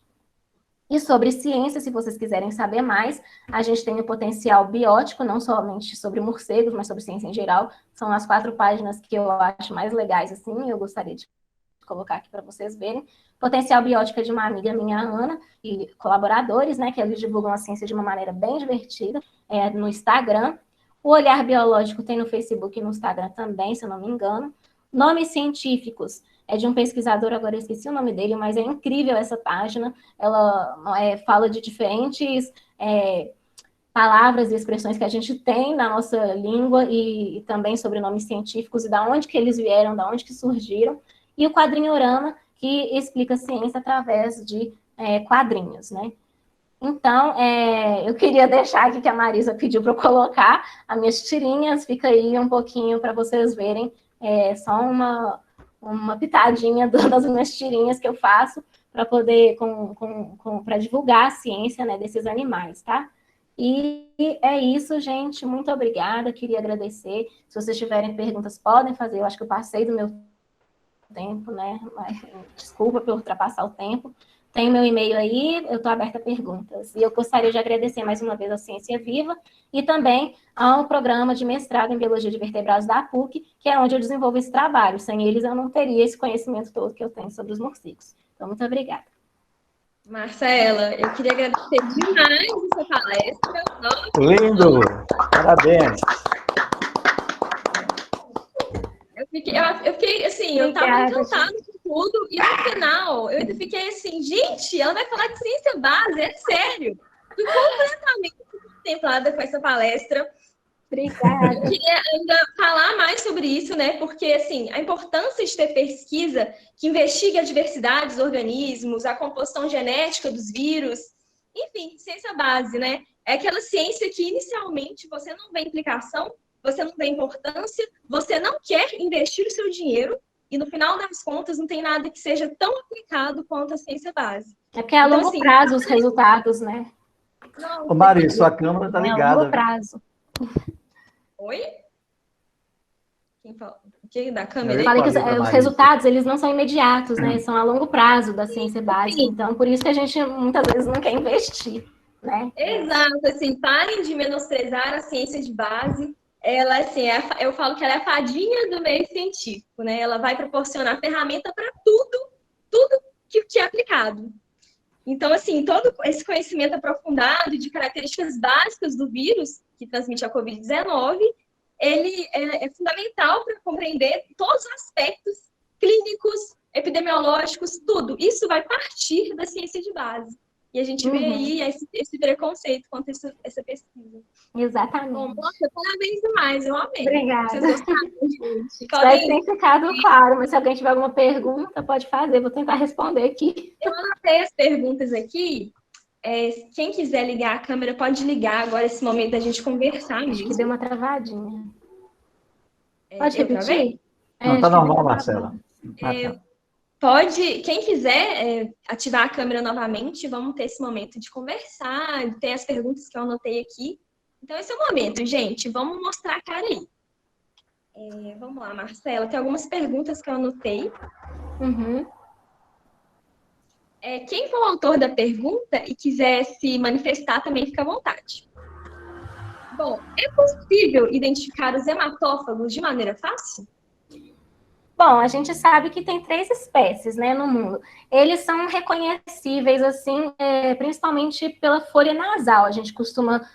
E sobre ciência, se vocês quiserem saber mais, a gente tem o Potencial Biótico, não somente sobre morcegos, mas sobre ciência em geral. São as 4 páginas que eu acho mais legais, assim, eu gostaria de colocar aqui para vocês verem. Potencial Biótico é de uma amiga minha, Ana, e colaboradores, né, que eles divulgam a ciência de uma maneira bem divertida, no Instagram. O Olhar Biológico tem no Facebook e no Instagram também, se eu não me engano. Nomes Científicos é de um pesquisador, agora eu esqueci o nome dele, mas é incrível essa página. Ela fala de diferentes palavras e expressões que a gente tem na nossa língua e também sobre nomes científicos e da onde que eles vieram, da onde que surgiram. E o Quadrinhorama, que explica ciência através de quadrinhos, né? Então, eu queria deixar aqui que a Marisa pediu para eu colocar as minhas tirinhas, fica aí um pouquinho para vocês verem, só uma pitadinha das minhas tirinhas que eu faço para poder, para divulgar a ciência, né, desses animais, tá? E é isso, gente, muito obrigada, queria agradecer. Se vocês tiverem perguntas, podem fazer, eu acho que eu passei do meu tempo, né? Mas, desculpa por ultrapassar o tempo. Tem meu e-mail aí, eu estou aberta a perguntas. E eu gostaria de agradecer mais uma vez a Ciência Viva e também ao programa de mestrado em Biologia de Vertebrados da PUC, que é onde eu desenvolvo esse trabalho. Sem eles, eu não teria esse conhecimento todo que eu tenho sobre os morcegos. Então, muito obrigada. Marcela, eu queria agradecer demais a sua palestra. Nossa, lindo! Parabéns! Eu fiquei assim, eu estava encantada com tudo, e no final eu ainda fiquei assim, gente, ela vai falar de ciência base, é sério. Fui completamente contemplada com essa palestra. Obrigada. Eu queria ainda falar mais sobre isso, né? Porque assim, a importância de ter pesquisa que investigue a diversidade dos organismos, a composição genética dos vírus, enfim, ciência base, né? É aquela ciência que inicialmente você não vê implicação, você não vê importância, você não quer investir o seu dinheiro e no final das contas não tem nada que seja tão aplicado quanto a ciência base. É porque é a longo prazo os resultados, né? Ô, Mari, sua câmera tá ligada. É a longo prazo. Oi? Quem fala? Quem da câmera? Eu falei que os resultados, eles não são imediatos, né? São a longo prazo da ciência básica. Sim. Então, por isso que a gente muitas vezes não quer investir, né? Exato, assim, parem de menosprezar a ciência de base. Ela, assim, eu falo que ela é a fadinha do meio científico, né? Ela vai proporcionar ferramenta para tudo que é aplicado. Então, assim, todo esse conhecimento aprofundado de características básicas do vírus que transmite a Covid-19, ele é fundamental para compreender todos os aspectos clínicos, epidemiológicos, tudo. Isso vai partir da ciência de base. E a gente vê aí esse preconceito contra essa pesquisa. Exatamente. Bom, nossa, parabéns demais, eu amei. Obrigada. Vocês gostaram, gente? Espero que tenha ficado claro, mas se alguém tiver alguma pergunta, pode fazer, vou tentar responder aqui. Eu anotei as perguntas aqui. Quem quiser ligar a câmera, pode ligar agora, esse momento da gente conversar Acho mesmo. que deu uma travadinha. Pode Eu travei? repetir? Não, tá normal, Marcela. Pode, quem quiser ativar a câmera novamente, vamos ter esse momento de conversar, tem as perguntas que eu anotei aqui. Então, esse é o momento, gente. Vamos mostrar a cara aí. Vamos lá, Marcela. Tem algumas perguntas que eu anotei. Quem for o autor da pergunta e quiser se manifestar, também fica à vontade. Bom, é possível identificar os hematófagos de maneira fácil? Bom, a gente sabe que tem 3 espécies, né, no mundo. Eles são reconhecíveis, assim, principalmente pela folha nasal. A gente costuma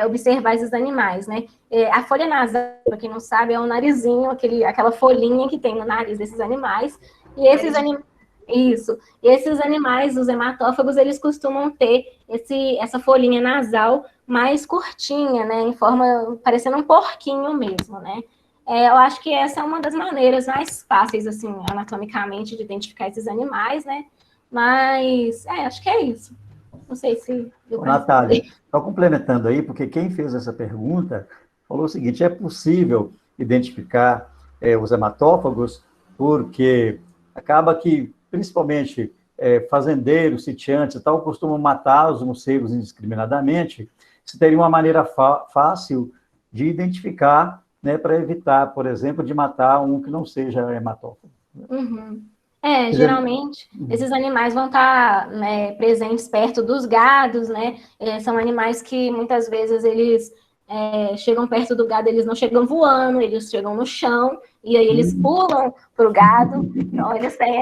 observar esses animais, né? A folha nasal, para quem não sabe, é o narizinho, aquela folhinha que tem no nariz desses animais. E esses animais, os hematófagos, eles costumam ter essa folhinha nasal mais curtinha, né? Em forma, parecendo um porquinho mesmo, né? Eu acho que essa é uma das maneiras mais fáceis, assim, anatomicamente, de identificar esses animais, né? Mas, acho que é isso. Não sei se... Natália, só complementando aí, porque quem fez essa pergunta falou o seguinte, é possível identificar os hematófagos, porque acaba que, principalmente, fazendeiros, sitiantes e tal, costumam matar os morcegos indiscriminadamente. Isso teria uma maneira fácil de identificar, né, para evitar, por exemplo, de matar um que não seja hematófago. Geralmente, esses animais vão estar, né, presentes perto dos gados, né? São animais que, muitas vezes, eles chegam perto do gado, eles não chegam voando, eles chegam no chão, e aí eles pulam para o gado. Então, eles têm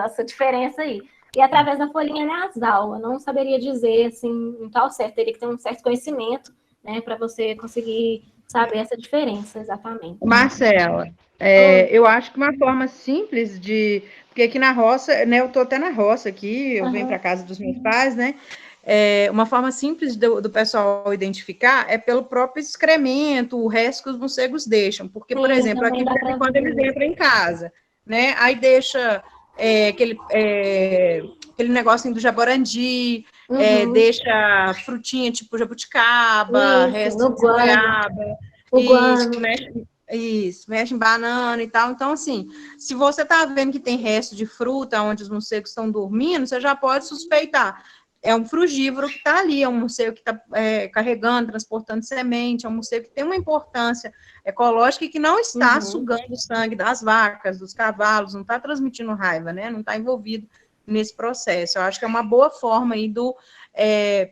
essa diferença aí. E através da folhinha nasal, eu não saberia dizer, assim, um tal certo, teria que ter um certo conhecimento, né, para você conseguir saber essa diferença exatamente. Marcela, eu acho que uma forma simples de... Porque aqui na roça, né, eu estou até na roça aqui, eu venho para casa dos meus pais, né? Uma forma simples do pessoal identificar é pelo próprio excremento, o resto que os morcegos deixam. Porque, por exemplo, aqui, quando eles entram em casa, né? Aí deixa aquele negocinho do jaborandi, deixa frutinha tipo jabuticaba, resto de goiaba, mexe em banana e tal. Então, assim, se você tá vendo que tem resto de fruta onde os morcegos estão dormindo, você já pode suspeitar. É um frugívoro que está ali, é um morcego que está carregando, transportando semente, é um morcego que tem uma importância ecológica e que não está sugando o sangue das vacas, dos cavalos, não está transmitindo raiva, né? Não está envolvido nesse processo. Eu acho que é uma boa forma aí do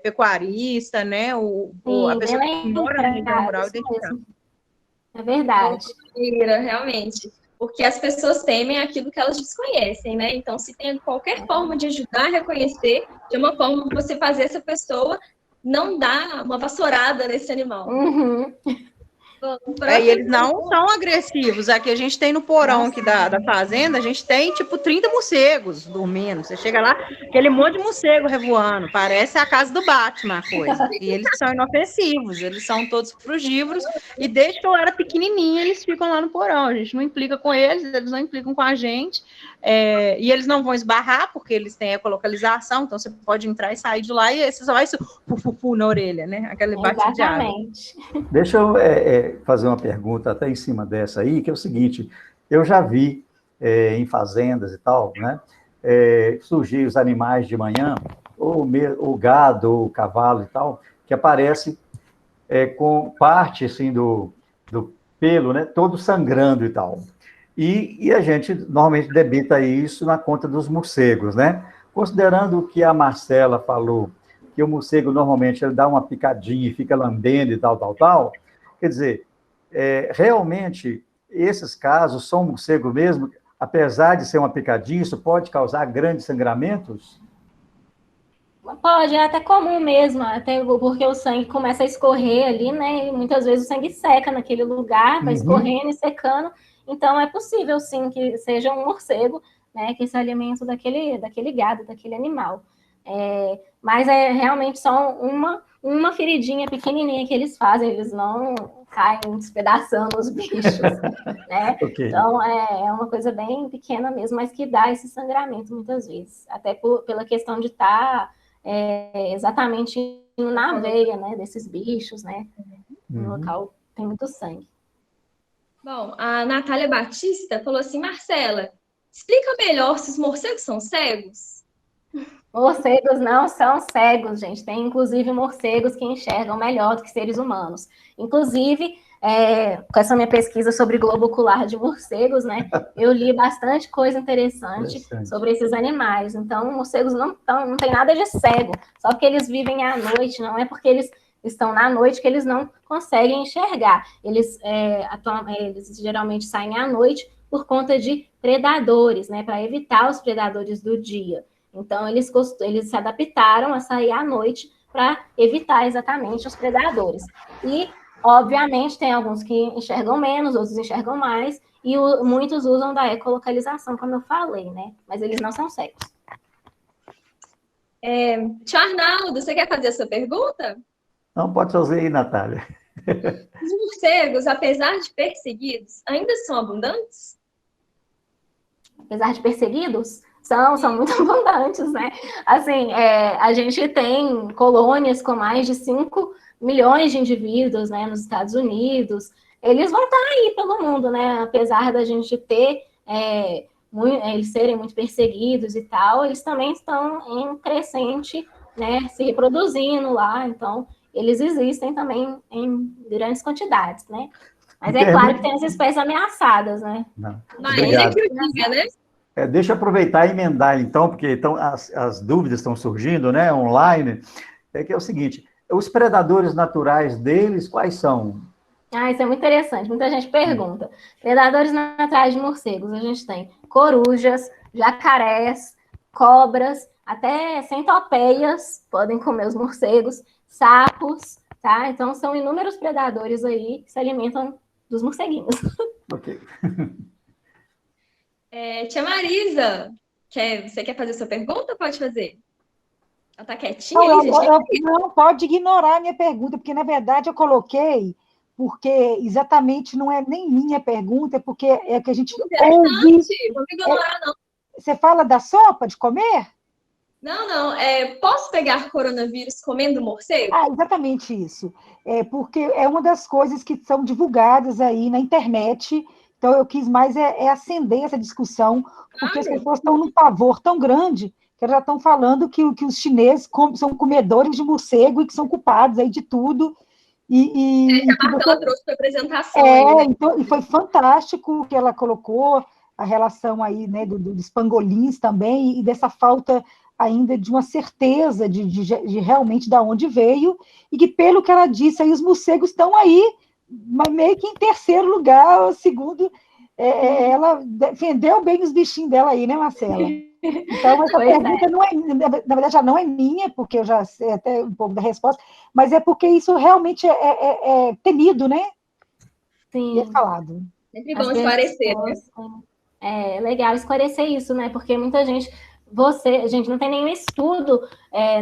pecuarista, né? A pessoa que mora na região rural identificar. É verdade. Realmente. Porque as pessoas temem aquilo que elas desconhecem, né? Então, se tem qualquer forma de ajudar a reconhecer, de uma forma de você fazer essa pessoa não dar uma vassourada nesse animal. E eles não são agressivos. Aqui a gente tem no porão aqui da fazenda, a gente tem tipo 30 morcegos dormindo. Você chega lá, aquele monte de morcego revoando. Parece a casa do Batman, a coisa. E eles são inofensivos, eles são todos frugívoros. E desde que eu era pequenininha, eles ficam lá no porão. A gente não implica com eles não implicam com a gente. E eles não vão esbarrar, porque eles têm ecolocalização. Então você pode entrar e sair de lá e você só vai fu na orelha, né? Aquele bate de água. Deixa eu fazer uma pergunta até em cima dessa aí, que é o seguinte, eu já vi em fazendas e tal, né, surgir os animais de manhã, ou o gado, ou o cavalo e tal, que aparece com parte, assim, do pelo, né, todo sangrando e tal. E a gente normalmente debita isso na conta dos morcegos, né? Considerando o que a Marcela falou, que o morcego normalmente ele dá uma picadinha e fica lambendo e tal, quer dizer, realmente, esses casos são morcego mesmo, apesar de ser uma picadinha, isso pode causar grandes sangramentos? Pode, é até comum mesmo, até porque o sangue começa a escorrer ali, né? E muitas vezes o sangue seca naquele lugar, vai escorrendo e secando. Então, é possível, sim, que seja um morcego, né? Que se alimente daquele gado, daquele animal. Mas é realmente só uma feridinha pequenininha que eles fazem, eles não saem despedaçando os bichos, né? Ok. Então, é uma coisa bem pequena mesmo, mas que dá esse sangramento muitas vezes. Até pela questão de estar exatamente indo na veia, né, desses bichos, né? No local tem muito sangue. Bom, a Natália Batista falou assim, Marcela, explica melhor se os morcegos são cegos? Morcegos não são cegos, gente. Tem, inclusive, morcegos que enxergam melhor do que seres humanos. Inclusive, com essa minha pesquisa sobre globo ocular de morcegos, né, eu li bastante coisa interessante sobre esses animais. Então, morcegos não tem nada de cego. Só que eles vivem à noite, não é porque eles estão na noite que eles não conseguem enxergar. Eles geralmente saem à noite por conta de predadores, né, para evitar os predadores do dia. Então, eles se adaptaram a sair à noite para evitar exatamente os predadores. E, obviamente, tem alguns que enxergam menos, outros enxergam mais, e muitos usam da ecolocalização, como eu falei, né? Mas eles não são cegos. Tio Arnaldo, você quer fazer a sua pergunta? Não, pode fazer aí, Natália. Os morcegos, apesar de perseguidos, ainda são abundantes? Apesar de perseguidos, são muito abundantes, né? Assim, a gente tem colônias com mais de 5 milhões de indivíduos, né, nos Estados Unidos. Eles vão estar aí pelo mundo, né? Apesar da gente ter eles serem muito perseguidos e tal, eles também estão em crescente, né, se reproduzindo lá. Então, eles existem também em grandes quantidades, né? Mas é claro que tem as espécies ameaçadas, né? Não. Na ilha que eu diga, né? Deixa eu aproveitar e emendar, então, porque as dúvidas estão surgindo, né, online, que é o seguinte, os predadores naturais deles, quais são? Isso é muito interessante, muita gente pergunta. Predadores naturais de morcegos, a gente tem corujas, jacarés, cobras, até centopeias podem comer os morcegos, sapos, tá? Então, são inúmeros predadores aí que se alimentam dos morceguinhos. Ok. Tia Marisa, você quer fazer sua pergunta? Pode fazer. Ela tá quietinha ali, gente. Não, pode ignorar a minha pergunta, porque, na verdade, eu coloquei, porque exatamente não é nem minha pergunta, é porque é que a gente ouve... Vamos ignorar, não. Você fala da sopa de comer? Não. Posso pegar coronavírus comendo morcego? Exatamente isso. Porque é uma das coisas que são divulgadas aí na internet. Então, eu quis mais acender essa discussão, porque as pessoas estão num pavor tão grande que elas já estão falando que os chineses são comedores de morcego e que são culpados aí de tudo. A Marcela trouxe para apresentação. Então, e foi fantástico que ela colocou a relação aí, né, dos pangolins também, e dessa falta ainda de uma certeza de realmente de onde veio, e que, pelo que ela disse, aí os morcegos estão aí, meio que em terceiro lugar, segundo, ela defendeu bem os bichinhos dela aí, né, Marcela? Então, essa pergunta não na verdade, já não é minha, porque eu já sei até um pouco da resposta, mas é porque isso realmente é temido, né? Sim. E é falado. Sempre bom esclarecer, né? É legal esclarecer isso, né? Porque muita gente... gente, não tem nenhum estudo,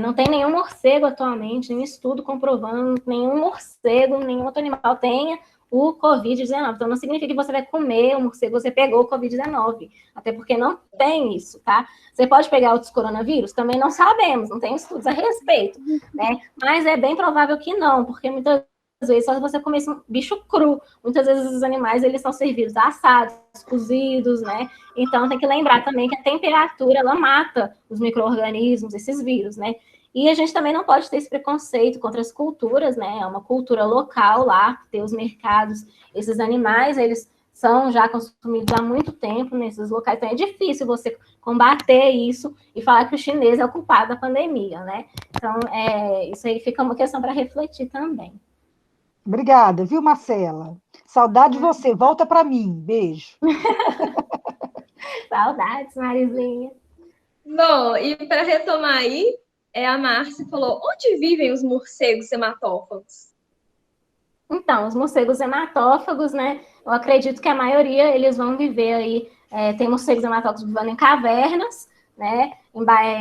não tem nenhum morcego atualmente, nenhum estudo comprovando nenhum morcego, nenhum outro animal tenha o Covid-19. Então, não significa que você vai comer o morcego, você pegou o Covid-19. Até porque não tem isso, tá? Você pode pegar outros coronavírus? Também não sabemos, não tem estudos a respeito, né? Mas é bem provável que não, porque muitas vezes só você comer um bicho cru. Muitas vezes os animais, eles são servidos assados, cozidos, né? Então, tem que lembrar também que a temperatura, ela mata os micro-organismos, esses vírus, né? E a gente também não pode ter esse preconceito contra as culturas, né? É uma cultura local lá, tem os mercados. Esses animais, eles são já consumidos há muito tempo nesses locais. Então, é difícil você combater isso e falar que o chinês é o culpado da pandemia, né? Então, isso aí fica uma questão para refletir também. Obrigada, viu, Marcela? Saudade de você. Volta para mim. Beijo. Saudades, Marizinha. Bom, e para retomar aí, A Márcia falou, onde vivem os morcegos hematófagos? Então, os morcegos hematófagos, né? Eu acredito que a maioria eles vão viver aí. Tem morcegos hematófagos vivendo em cavernas, né?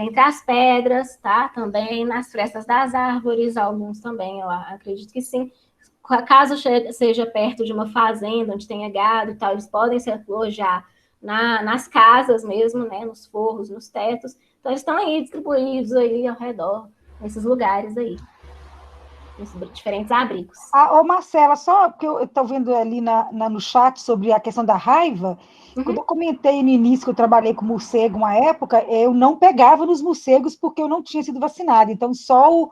Entre as pedras, tá? Também nas frestas das árvores, alguns também, eu acredito que sim. Caso seja perto de uma fazenda onde tenha gado e tal, eles podem se alojar nas casas mesmo, né? Nos forros, nos tetos. Então, eles estão aí distribuídos aí ao redor, nesses lugares aí. Diferentes abrigos. Ô Marcela, só porque eu estou vendo ali no chat sobre a questão da raiva, quando eu comentei no início que eu trabalhei com morcego uma época, eu não pegava nos morcegos porque eu não tinha sido vacinada, então só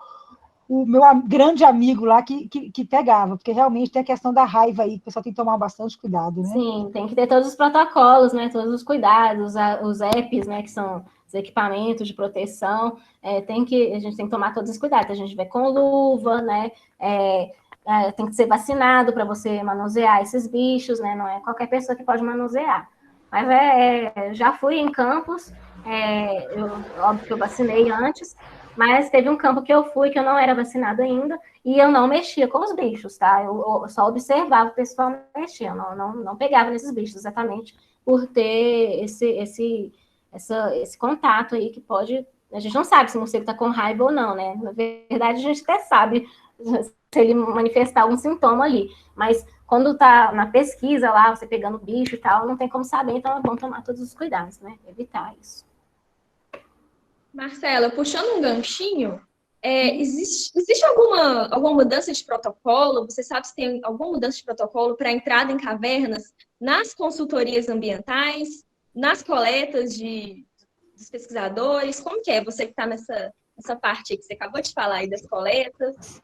o meu grande amigo lá que pegava, porque realmente tem a questão da raiva aí, que o pessoal tem que tomar bastante cuidado, né? Sim, tem que ter todos os protocolos, né? Todos os cuidados, os EPIs, né? Que são os equipamentos de proteção. A gente tem que tomar todos os cuidados. A gente vai com luva, né? Tem que ser vacinado para você manusear esses bichos, né? Não é qualquer pessoa que pode manusear. Mas já fui em campos, óbvio que eu vacinei antes, mas teve um campo que eu fui que eu não era vacinada ainda e eu não mexia com os bichos, tá? Eu só observava o pessoal mexer, eu não pegava nesses bichos exatamente por ter esse contato aí que pode... A gente não sabe se o morcego está com raiva ou não, né? Na verdade, a gente até sabe se ele manifestar algum sintoma ali, mas quando está na pesquisa lá, você pegando bicho e tal, não tem como saber, então é bom tomar todos os cuidados, né? Evitar isso. Marcela, puxando um ganchinho, existe alguma mudança de protocolo? Você sabe se tem alguma mudança de protocolo para entrada em cavernas nas consultorias ambientais, nas coletas dos pesquisadores? Como que é? Você que está nessa parte aí que você acabou de falar aí das coletas.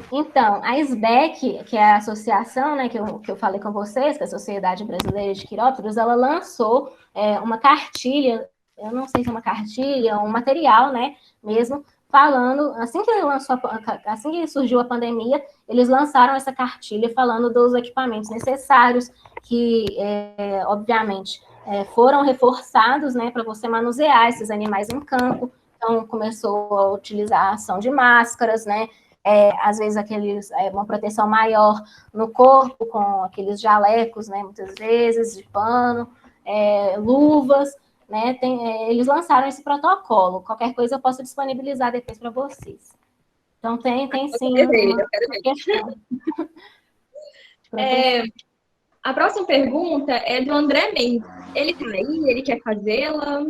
Então, a SBEC, que é a associação, né, que eu falei com vocês, que é a Sociedade Brasileira de Quirópteros, ela lançou uma cartilha, eu não sei se é uma cartilha, um material, né, mesmo, falando, assim que surgiu a pandemia, eles lançaram essa cartilha falando dos equipamentos necessários, que, obviamente, foram reforçados, né, para você manusear esses animais em campo. Então, começou a utilizar a ação de máscaras, né, às vezes uma proteção maior no corpo, com aqueles jalecos, né, muitas vezes, de pano, luvas, né, eles lançaram esse protocolo. Qualquer coisa eu posso disponibilizar depois para vocês. Então, tem sim uma questão. A próxima pergunta é do André Mendes. Ele está aí? Ele quer fazê-la?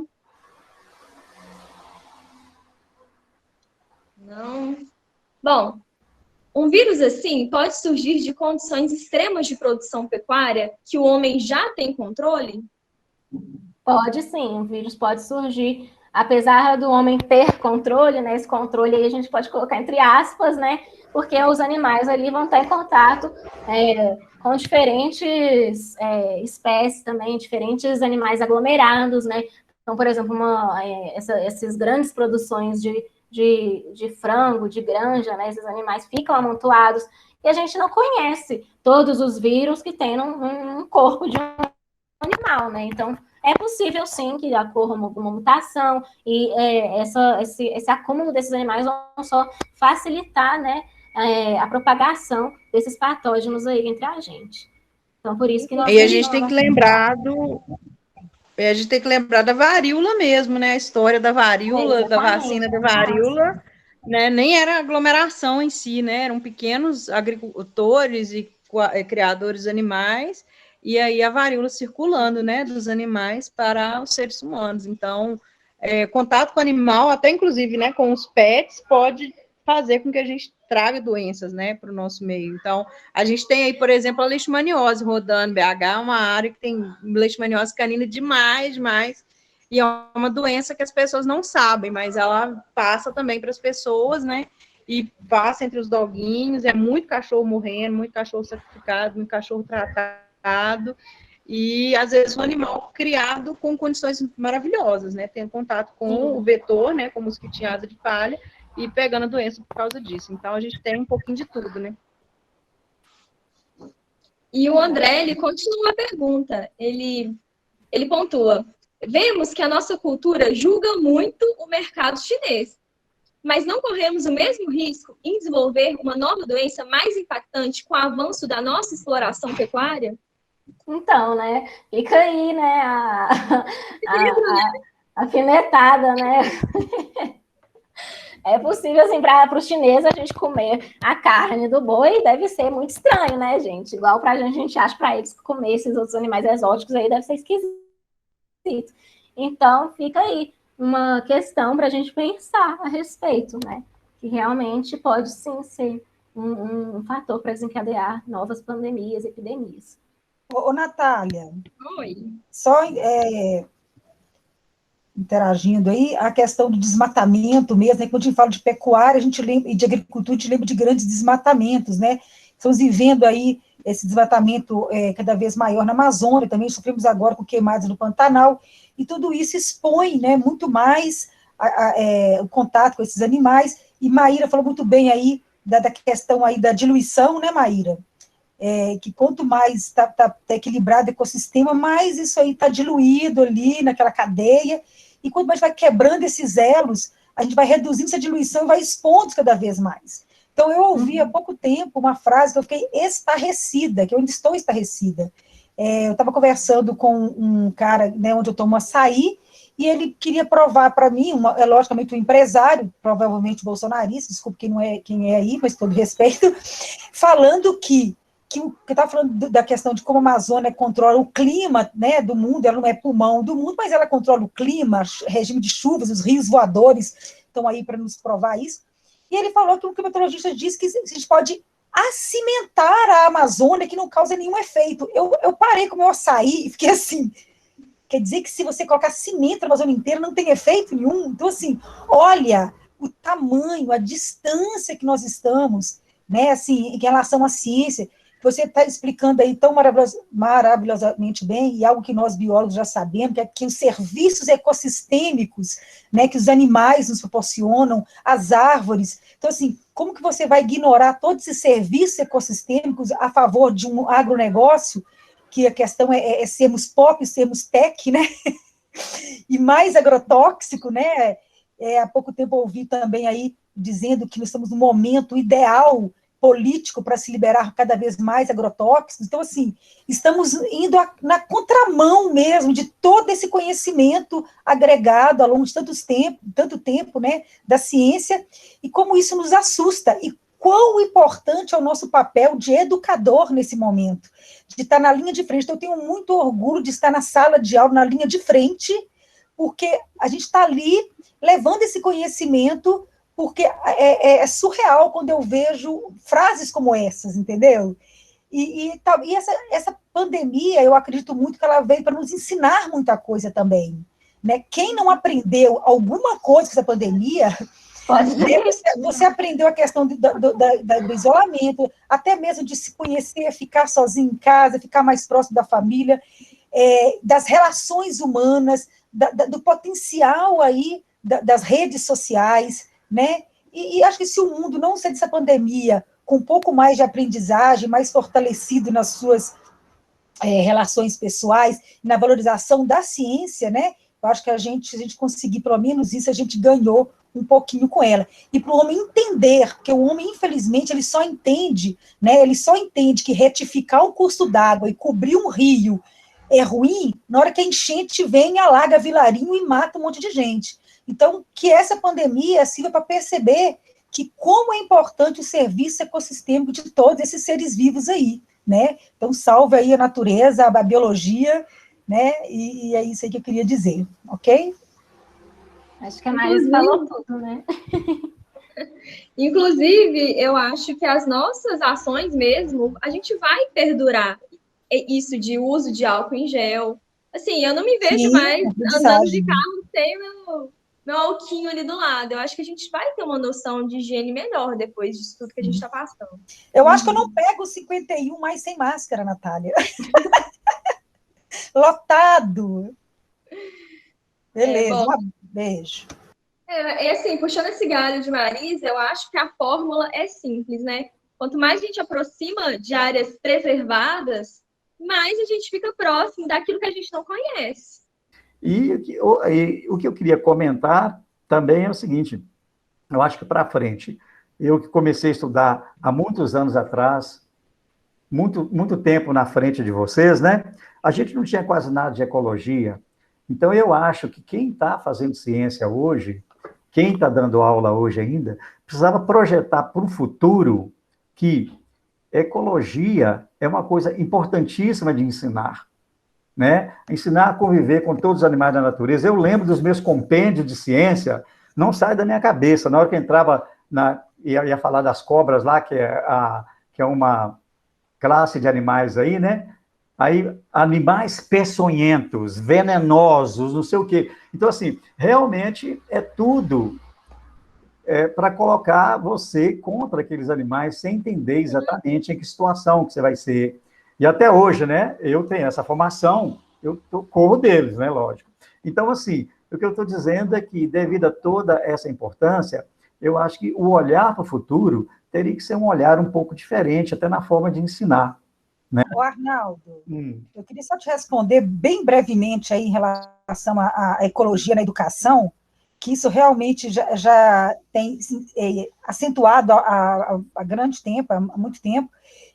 Não. Bom, um vírus assim pode surgir de condições extremas de produção pecuária que o homem já tem controle? Pode sim, o vírus pode surgir, apesar do homem ter controle, né? Esse controle aí a gente pode colocar entre aspas, né? Porque os animais ali vão estar em contato com diferentes espécies também, diferentes animais aglomerados, né? Então, por exemplo, essas grandes produções de frango, de granja, né? Esses animais ficam amontoados e a gente não conhece todos os vírus que tem num corpo de um animal, né? Então, é possível sim que ocorra uma mutação e esse acúmulo desses animais vão só facilitar, né, a propagação desses patógenos aí entre a gente. Então, por isso que nós... E a gente tem que lembrar da varíola mesmo, né? A história da varíola, da vacina da varíola, né? Nem era aglomeração em si, né? Eram pequenos agricultores e criadores de animais, e aí a varíola circulando, né? Dos animais para os seres humanos. Então, contato com o animal, até inclusive, né? Com os pets, pode fazer com que a gente traga doenças, né, para o nosso meio. Então, a gente tem aí, por exemplo, a leishmaniose rodando BH, uma área que tem leishmaniose canina demais, e é uma doença que as pessoas não sabem, mas ela passa também para as pessoas, né, e passa entre os doguinhos, é muito cachorro morrendo, muito cachorro sacrificado, muito cachorro tratado, e às vezes um animal criado com condições maravilhosas, né, tem contato com o vetor, né, com o mosquitinho asa de palha, e pegando a doença por causa disso. Então, a gente tem um pouquinho de tudo, né? E o André, ele continua a pergunta. Ele pontua. Vemos que a nossa cultura julga muito o mercado chinês. mas não corremos o mesmo risco em desenvolver uma nova doença mais impactante com o avanço da nossa exploração pecuária? Então, né, fica aí, né, a afinetada, né? É possível, assim, para os chineses a gente comer a carne do boi deve ser muito estranho, né, gente? Igual para a gente acha para eles comer esses outros animais exóticos aí deve ser esquisito. Então, fica aí uma questão para a gente pensar a respeito, né? Que realmente pode sim ser um fator para desencadear novas pandemias, epidemias. Ô, Natália, Oi. só interagindo aí, a questão do desmatamento mesmo, né? Quando a gente fala de pecuária, a gente lembra, e de agricultura, a gente lembra de grandes desmatamentos, né? Estamos vivendo aí esse desmatamento cada vez maior na Amazônia, também sofremos agora com queimadas no Pantanal, e tudo isso expõe, né, muito mais o contato com esses animais, e Maíra falou muito bem aí da questão aí da diluição, né, Maíra? Que quanto mais está equilibrado o ecossistema, mais isso aí está diluído ali naquela cadeia, e quanto mais vai quebrando esses elos, a gente vai reduzindo essa diluição e vai expondo cada vez mais. Então, eu ouvi há pouco tempo uma frase que eu fiquei estarrecida, que eu ainda estou estarrecida. Eu estava conversando com um cara, né, onde eu tomo açaí, e ele queria provar para mim, logicamente um empresário, provavelmente bolsonarista, desculpe quem é aí, mas todo respeito, falando que eu estava falando da questão de como a Amazônia controla o clima, né, do mundo, ela não é pulmão do mundo, mas ela controla o clima, regime de chuvas, os rios voadores estão aí para nos provar isso. E ele falou que o climatologista diz que a gente pode acimentar a Amazônia, que não causa nenhum efeito. Eu parei com o meu açaí e fiquei assim, quer dizer que se você colocar cimento na Amazônia inteira, não tem efeito nenhum? Então, assim, olha o tamanho, a distância que nós estamos, né, assim, em relação à ciência. Você está explicando aí tão maravilhosamente bem, e algo que nós biólogos já sabemos, que os serviços ecossistêmicos, né, que os animais nos proporcionam, as árvores. Então, assim, como que você vai ignorar todos esses serviços ecossistêmicos a favor de um agronegócio, que a questão é sermos pop, sermos tech, né? E mais agrotóxico, né? Há pouco tempo eu ouvi também aí dizendo que nós estamos no momento ideal político para se liberar cada vez mais agrotóxicos. Então, assim, estamos indo na contramão mesmo de todo esse conhecimento agregado ao longo de tanto tempo, né, da ciência, e como isso nos assusta, e quão importante é o nosso papel de educador nesse momento, de estar na linha de frente. Então, eu tenho muito orgulho de estar na sala de aula, na linha de frente, porque a gente está ali levando esse conhecimento, porque é surreal quando eu vejo frases como essas, entendeu? E essa pandemia, eu acredito muito que ela veio para nos ensinar muita coisa também, né? Quem não aprendeu alguma coisa com essa pandemia, você aprendeu a questão do isolamento, até mesmo de se conhecer, ficar sozinho em casa, ficar mais próximo da família, das relações humanas, do potencial aí das redes sociais, né? E acho que se o mundo não sair dessa pandemia com um pouco mais de aprendizagem, mais fortalecido nas suas relações pessoais, na valorização da ciência, né? Eu acho que se a gente conseguir pelo menos isso, a gente ganhou um pouquinho com ela. E para o homem entender, porque o homem, infelizmente, ele só entende, né? Ele só entende que retificar um curso d'água e cobrir um rio é ruim na hora que a enchente vem, alaga vilarinho e mata um monte de gente. Então, que essa pandemia sirva para perceber que como é importante o serviço ecossistêmico de todos esses seres vivos aí, né? Então, salve aí a natureza, a biologia, né? E é isso aí que eu queria dizer, ok? Acho que a Maísa falou tudo, né? Inclusive, eu acho que as nossas ações mesmo, a gente vai perdurar isso de uso de álcool em gel. Assim, eu não me vejo mais andando de carro sem meu alquinho ali do lado. Eu acho que a gente vai ter uma noção de higiene melhor depois disso tudo que a gente está passando. Eu acho que eu não pego o 51 mais sem máscara, Natália. Lotado. Beleza, um beijo. Assim, puxando esse galho de Marisa, eu acho que a fórmula é simples, né? Quanto mais a gente aproxima de áreas preservadas, mais a gente fica próximo daquilo que a gente não conhece. E o que eu queria comentar também é o seguinte, eu acho que para frente, eu que comecei a estudar há muitos anos atrás, muito tempo na frente de vocês, né? A gente não tinha quase nada de ecologia. Então, eu acho que quem está fazendo ciência hoje, quem está dando aula hoje ainda, precisava projetar para um futuro que ecologia é uma coisa importantíssima de ensinar, né? Ensinar a conviver com todos os animais da natureza. Eu lembro dos meus compêndios de ciência, não sai da minha cabeça. Na hora que eu entrava, ia falar das cobras lá, que é uma classe de animais aí, né? Aí, animais peçonhentos, venenosos, não sei o quê. Então, assim, realmente é tudo para colocar você contra aqueles animais sem entender exatamente em que situação que você vai ser. E até hoje, né? Eu tenho essa formação, corro deles, né? Lógico. Então, assim, o que eu estou dizendo é que, devido a toda essa importância, eu acho que o olhar para o futuro teria que ser um olhar um pouco diferente, até na forma de ensinar. Né? Ô, Arnaldo, eu queria só te responder bem brevemente aí em relação à ecologia na educação, que isso realmente já tem acentuado há grande tempo, há muito tempo.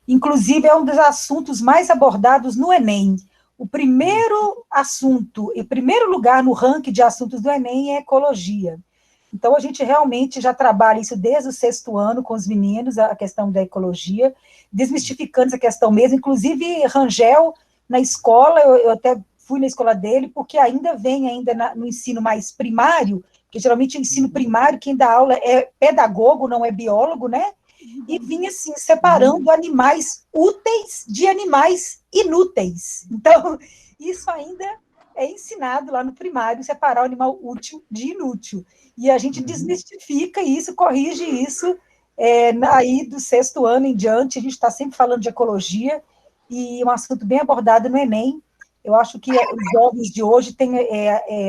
Inclusive, é um dos assuntos mais abordados no Enem. O primeiro assunto, em primeiro lugar no ranking de assuntos do Enem é ecologia. Então, a gente realmente já trabalha isso desde o 6º ano com os meninos, a questão da ecologia, desmistificando essa questão mesmo. Inclusive, Rangel, na escola, eu até fui na escola dele, porque ainda vem no ensino mais primário, porque geralmente o ensino primário, quem dá aula é pedagogo, não é biólogo, né? E vinha, assim, separando animais úteis de animais inúteis. Então, isso ainda é ensinado lá no primário, separar o animal útil de inútil. E a gente desmistifica isso, corrige isso, aí do 6º ano em diante, a gente está sempre falando de ecologia, e um assunto bem abordado no Enem. Eu acho que os jovens de hoje têm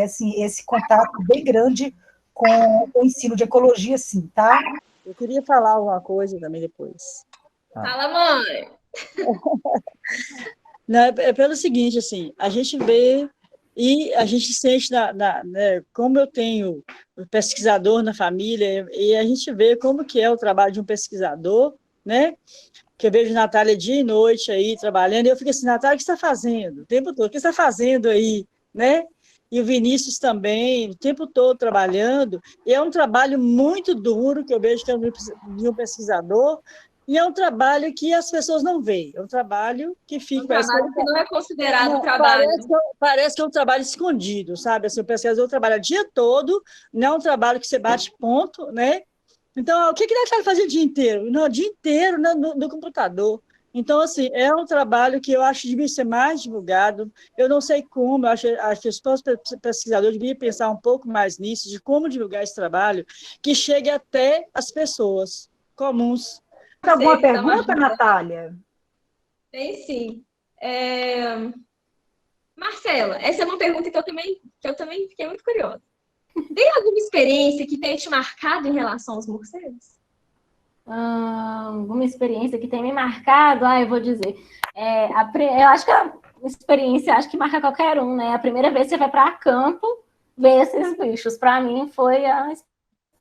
assim, esse contato bem grande com o ensino de ecologia, sim, tá? Eu queria falar alguma coisa também depois. Fala, mãe! Não, é pelo seguinte, assim, a gente vê e a gente sente, né, como eu tenho um pesquisador na família, e a gente vê como que é o trabalho de um pesquisador, né? Que eu vejo Natália dia e noite aí trabalhando, e eu fico assim, Natália, o que você está fazendo? O tempo todo, o que você está fazendo aí, né? E o Vinícius também, o tempo todo trabalhando, e é um trabalho muito duro, que eu vejo que é de um pesquisador, e é um trabalho que as pessoas não veem, é um trabalho que fica... Um trabalho que não é considerado trabalho. Parece que é um trabalho escondido, sabe? Assim, o pesquisador trabalha o dia todo, não é um trabalho que você bate ponto, né? Então, o que a Natália fazia o dia inteiro? No dia inteiro no computador. Então, assim, é um trabalho que eu acho que devia ser mais divulgado. Eu não sei como, eu acho que os pesquisadores deveriam pensar um pouco mais nisso, de como divulgar esse trabalho, que chegue até as pessoas comuns. Alguma pergunta, Natália? Tem sim. Marcela, essa é uma pergunta que eu também fiquei muito curiosa. Tem alguma experiência que tenha te marcado em relação aos morcegos? Alguma experiência que tenha me marcado? Eu vou dizer. Eu acho que a experiência, acho que marca qualquer um, né? A primeira vez que você vai para campo ver esses bichos. Para mim, foi a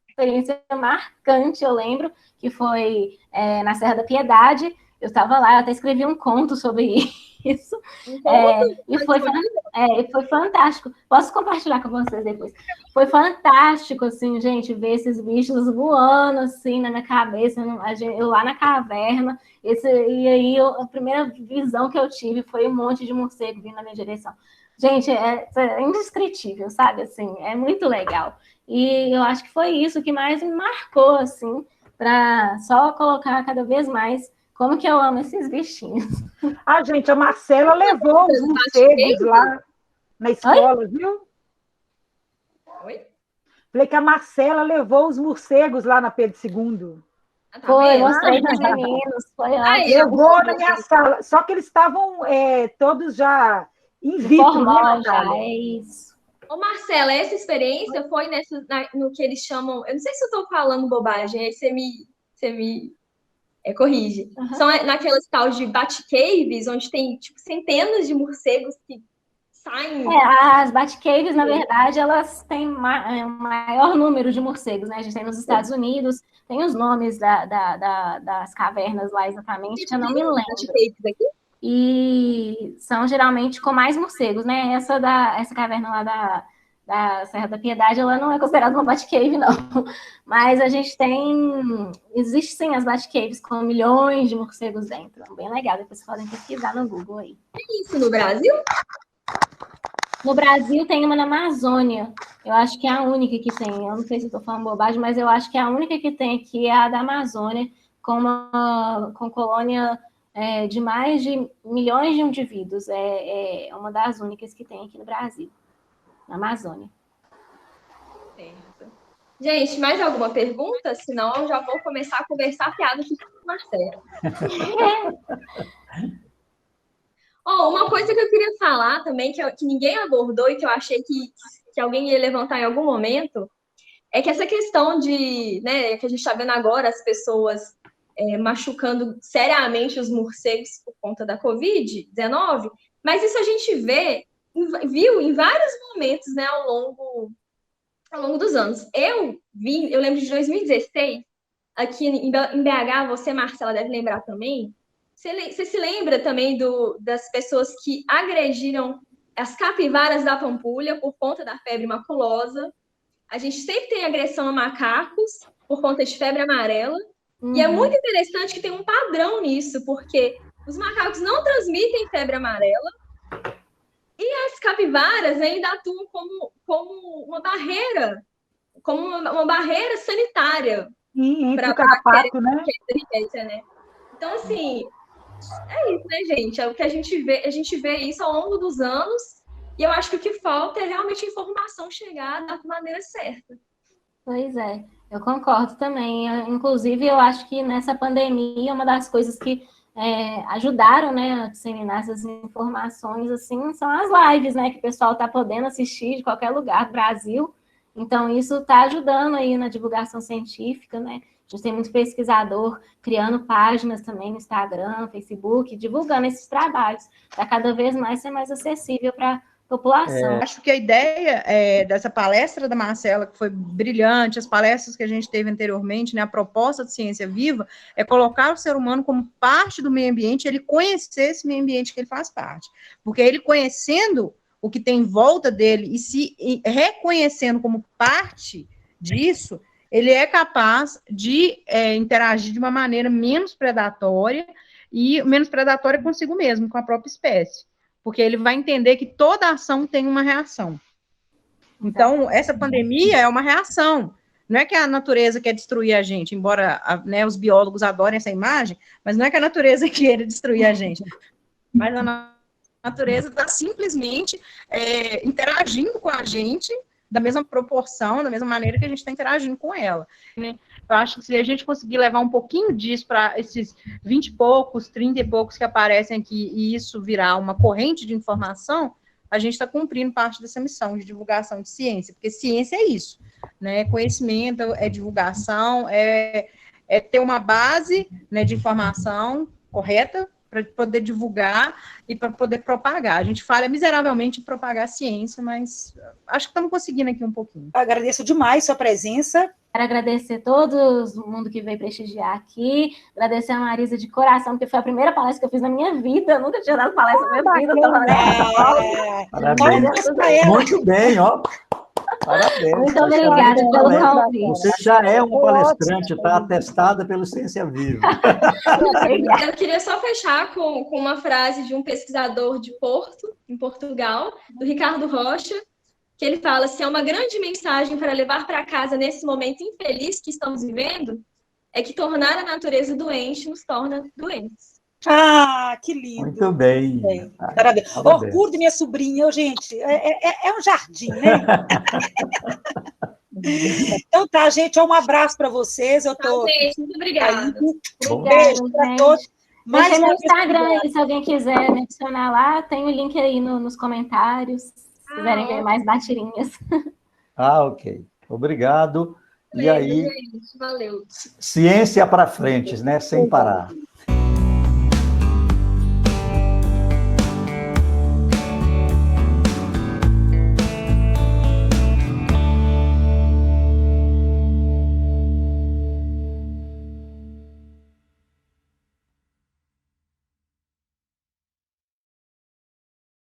experiência marcante. Eu lembro que foi na Serra da Piedade. Eu estava lá, eu até escrevi um conto sobre isso. E foi fantástico. Posso compartilhar com vocês depois. Foi fantástico, assim, gente, ver esses bichos voando, assim, na minha cabeça, eu lá na caverna. E aí, a primeira visão que eu tive foi um monte de morcego vindo na minha direção. Gente, é indescritível, sabe? Assim, é muito legal. E eu acho que foi isso que mais me marcou, assim, para só colocar cada vez mais como que eu amo esses bichinhos. Gente, a Marcela levou os morcegos lá na escola, Oi? viu? Oi? Falei que a Marcela levou os morcegos lá na Pedro II. Foi, mostrei para os meninos, foi ótimo. Levou na minha sala, só que eles estavam todos já in vitro, né, Natália? É isso. Ô, Marcela, essa experiência foi no que eles chamam... Eu não sei se eu estou falando bobagem, aí você me corrige. São naquelas tal de Batcaves, onde tem tipo, centenas de morcegos que saem... As Batcaves, na verdade, elas têm um maior número de morcegos, né? A gente tem nos Estados Unidos, tem os nomes das cavernas lá exatamente, que eu não me lembro. E são geralmente com mais morcegos, né? Essa caverna lá da Serra da Piedade, ela não é considerada uma Batcave, não. Mas a gente existe sim as Batcaves com milhões de morcegos dentro. É bem legal, depois vocês podem pesquisar no Google aí. Tem isso no Brasil? No Brasil tem uma na Amazônia. Eu acho que é a única que tem. Eu não sei se estou falando bobagem, mas eu acho que a única que tem aqui é a da Amazônia, com colônia de mais de milhões de indivíduos. É uma das únicas que tem aqui no Brasil, na Amazônia. Certo. Gente, mais alguma pergunta? Senão eu já vou começar a conversar piada aqui com o Marcelo. Uma coisa que eu queria falar também, que ninguém abordou e que eu achei que alguém ia levantar em algum momento, é que essa questão de, né, que a gente está vendo agora, as pessoas machucando seriamente os morcegos por conta da Covid-19, mas isso a gente viu em vários momentos, né, ao longo dos anos. Eu lembro de 2016, aqui em BH, você, Marcela, deve lembrar também. Você se lembra também das pessoas que agrediram as capivaras da Pampulha por conta da febre maculosa? A gente sempre tem agressão a macacos por conta de febre amarela. E é muito interessante que tem um padrão nisso, porque os macacos não transmitem febre amarela e as capivaras ainda atuam como uma barreira sanitária para o carrapato, né? Então, assim, é isso, né, gente? É o que a gente vê isso ao longo dos anos, e eu acho que o que falta é realmente a informação chegar da maneira certa. Pois é, eu concordo também. Inclusive, eu acho que nessa pandemia, uma das coisas que ajudaram, né, a disseminar essas informações, assim, são as lives, né, que o pessoal está podendo assistir de qualquer lugar do Brasil. Então, isso está ajudando aí na divulgação científica, né? A gente tem muito pesquisador criando páginas também no Instagram, Facebook, divulgando esses trabalhos, para cada vez mais ser mais acessível para a população. Acho que a ideia dessa palestra da Marcela, que foi brilhante, as palestras que a gente teve anteriormente, né, a proposta de Ciência Viva, é colocar o ser humano como parte do meio ambiente, ele conhecer esse meio ambiente que ele faz parte. Porque ele conhecendo o que tem em volta dele e se reconhecendo como parte disso, ele é capaz de interagir de uma maneira menos predatória e menos predatória consigo mesmo, com a própria espécie. Porque ele vai entender que toda ação tem uma reação. Então, essa pandemia é uma reação. Não é que a natureza quer destruir a gente, embora os biólogos adorem essa imagem, mas não é que a natureza queira destruir a gente. Mas a natureza está simplesmente interagindo com a gente da mesma proporção, da mesma maneira que a gente está interagindo com ela. Né? Eu acho que se a gente conseguir levar um pouquinho disso para esses 20 e poucos, 30 e poucos que aparecem aqui, e isso virar uma corrente de informação, a gente está cumprindo parte dessa missão de divulgação de ciência, porque ciência é isso, né? Conhecimento é divulgação, é ter uma base, né, de informação correta, para poder divulgar e para poder propagar. A gente falha miseravelmente em propagar a ciência, mas acho que estamos conseguindo aqui um pouquinho. Agradeço demais sua presença. Quero agradecer todo mundo que veio prestigiar aqui, agradecer a Marisa de coração, porque foi a primeira palestra que eu fiz na minha vida, eu nunca tinha dado palestra na minha vida. Parabéns. Muito bem, ó. Parabéns. Muito obrigada pelo convite. Você já é uma palestrante, está atestada pelo Ciência Viva. Eu queria só fechar com uma frase de um pesquisador de Porto, em Portugal, do Ricardo Rocha, que ele fala: se é uma grande mensagem para levar para casa nesse momento infeliz que estamos vivendo, é que tornar a natureza doente nos torna doentes. Ah, que lindo. Muito bem. Parabéns. Orgulho, minha sobrinha, gente, é um jardim, né? Então tá, gente, um abraço para vocês. Eu tô gente, muito obrigada. Um beijo para todos. Deixa no Instagram aí, se alguém quiser me adicionar lá, tem o link aí nos comentários, se quiserem ver mais batirinhas. Ok. Obrigado. E aí, gente, valeu. ciência para frente, né? Sem parar.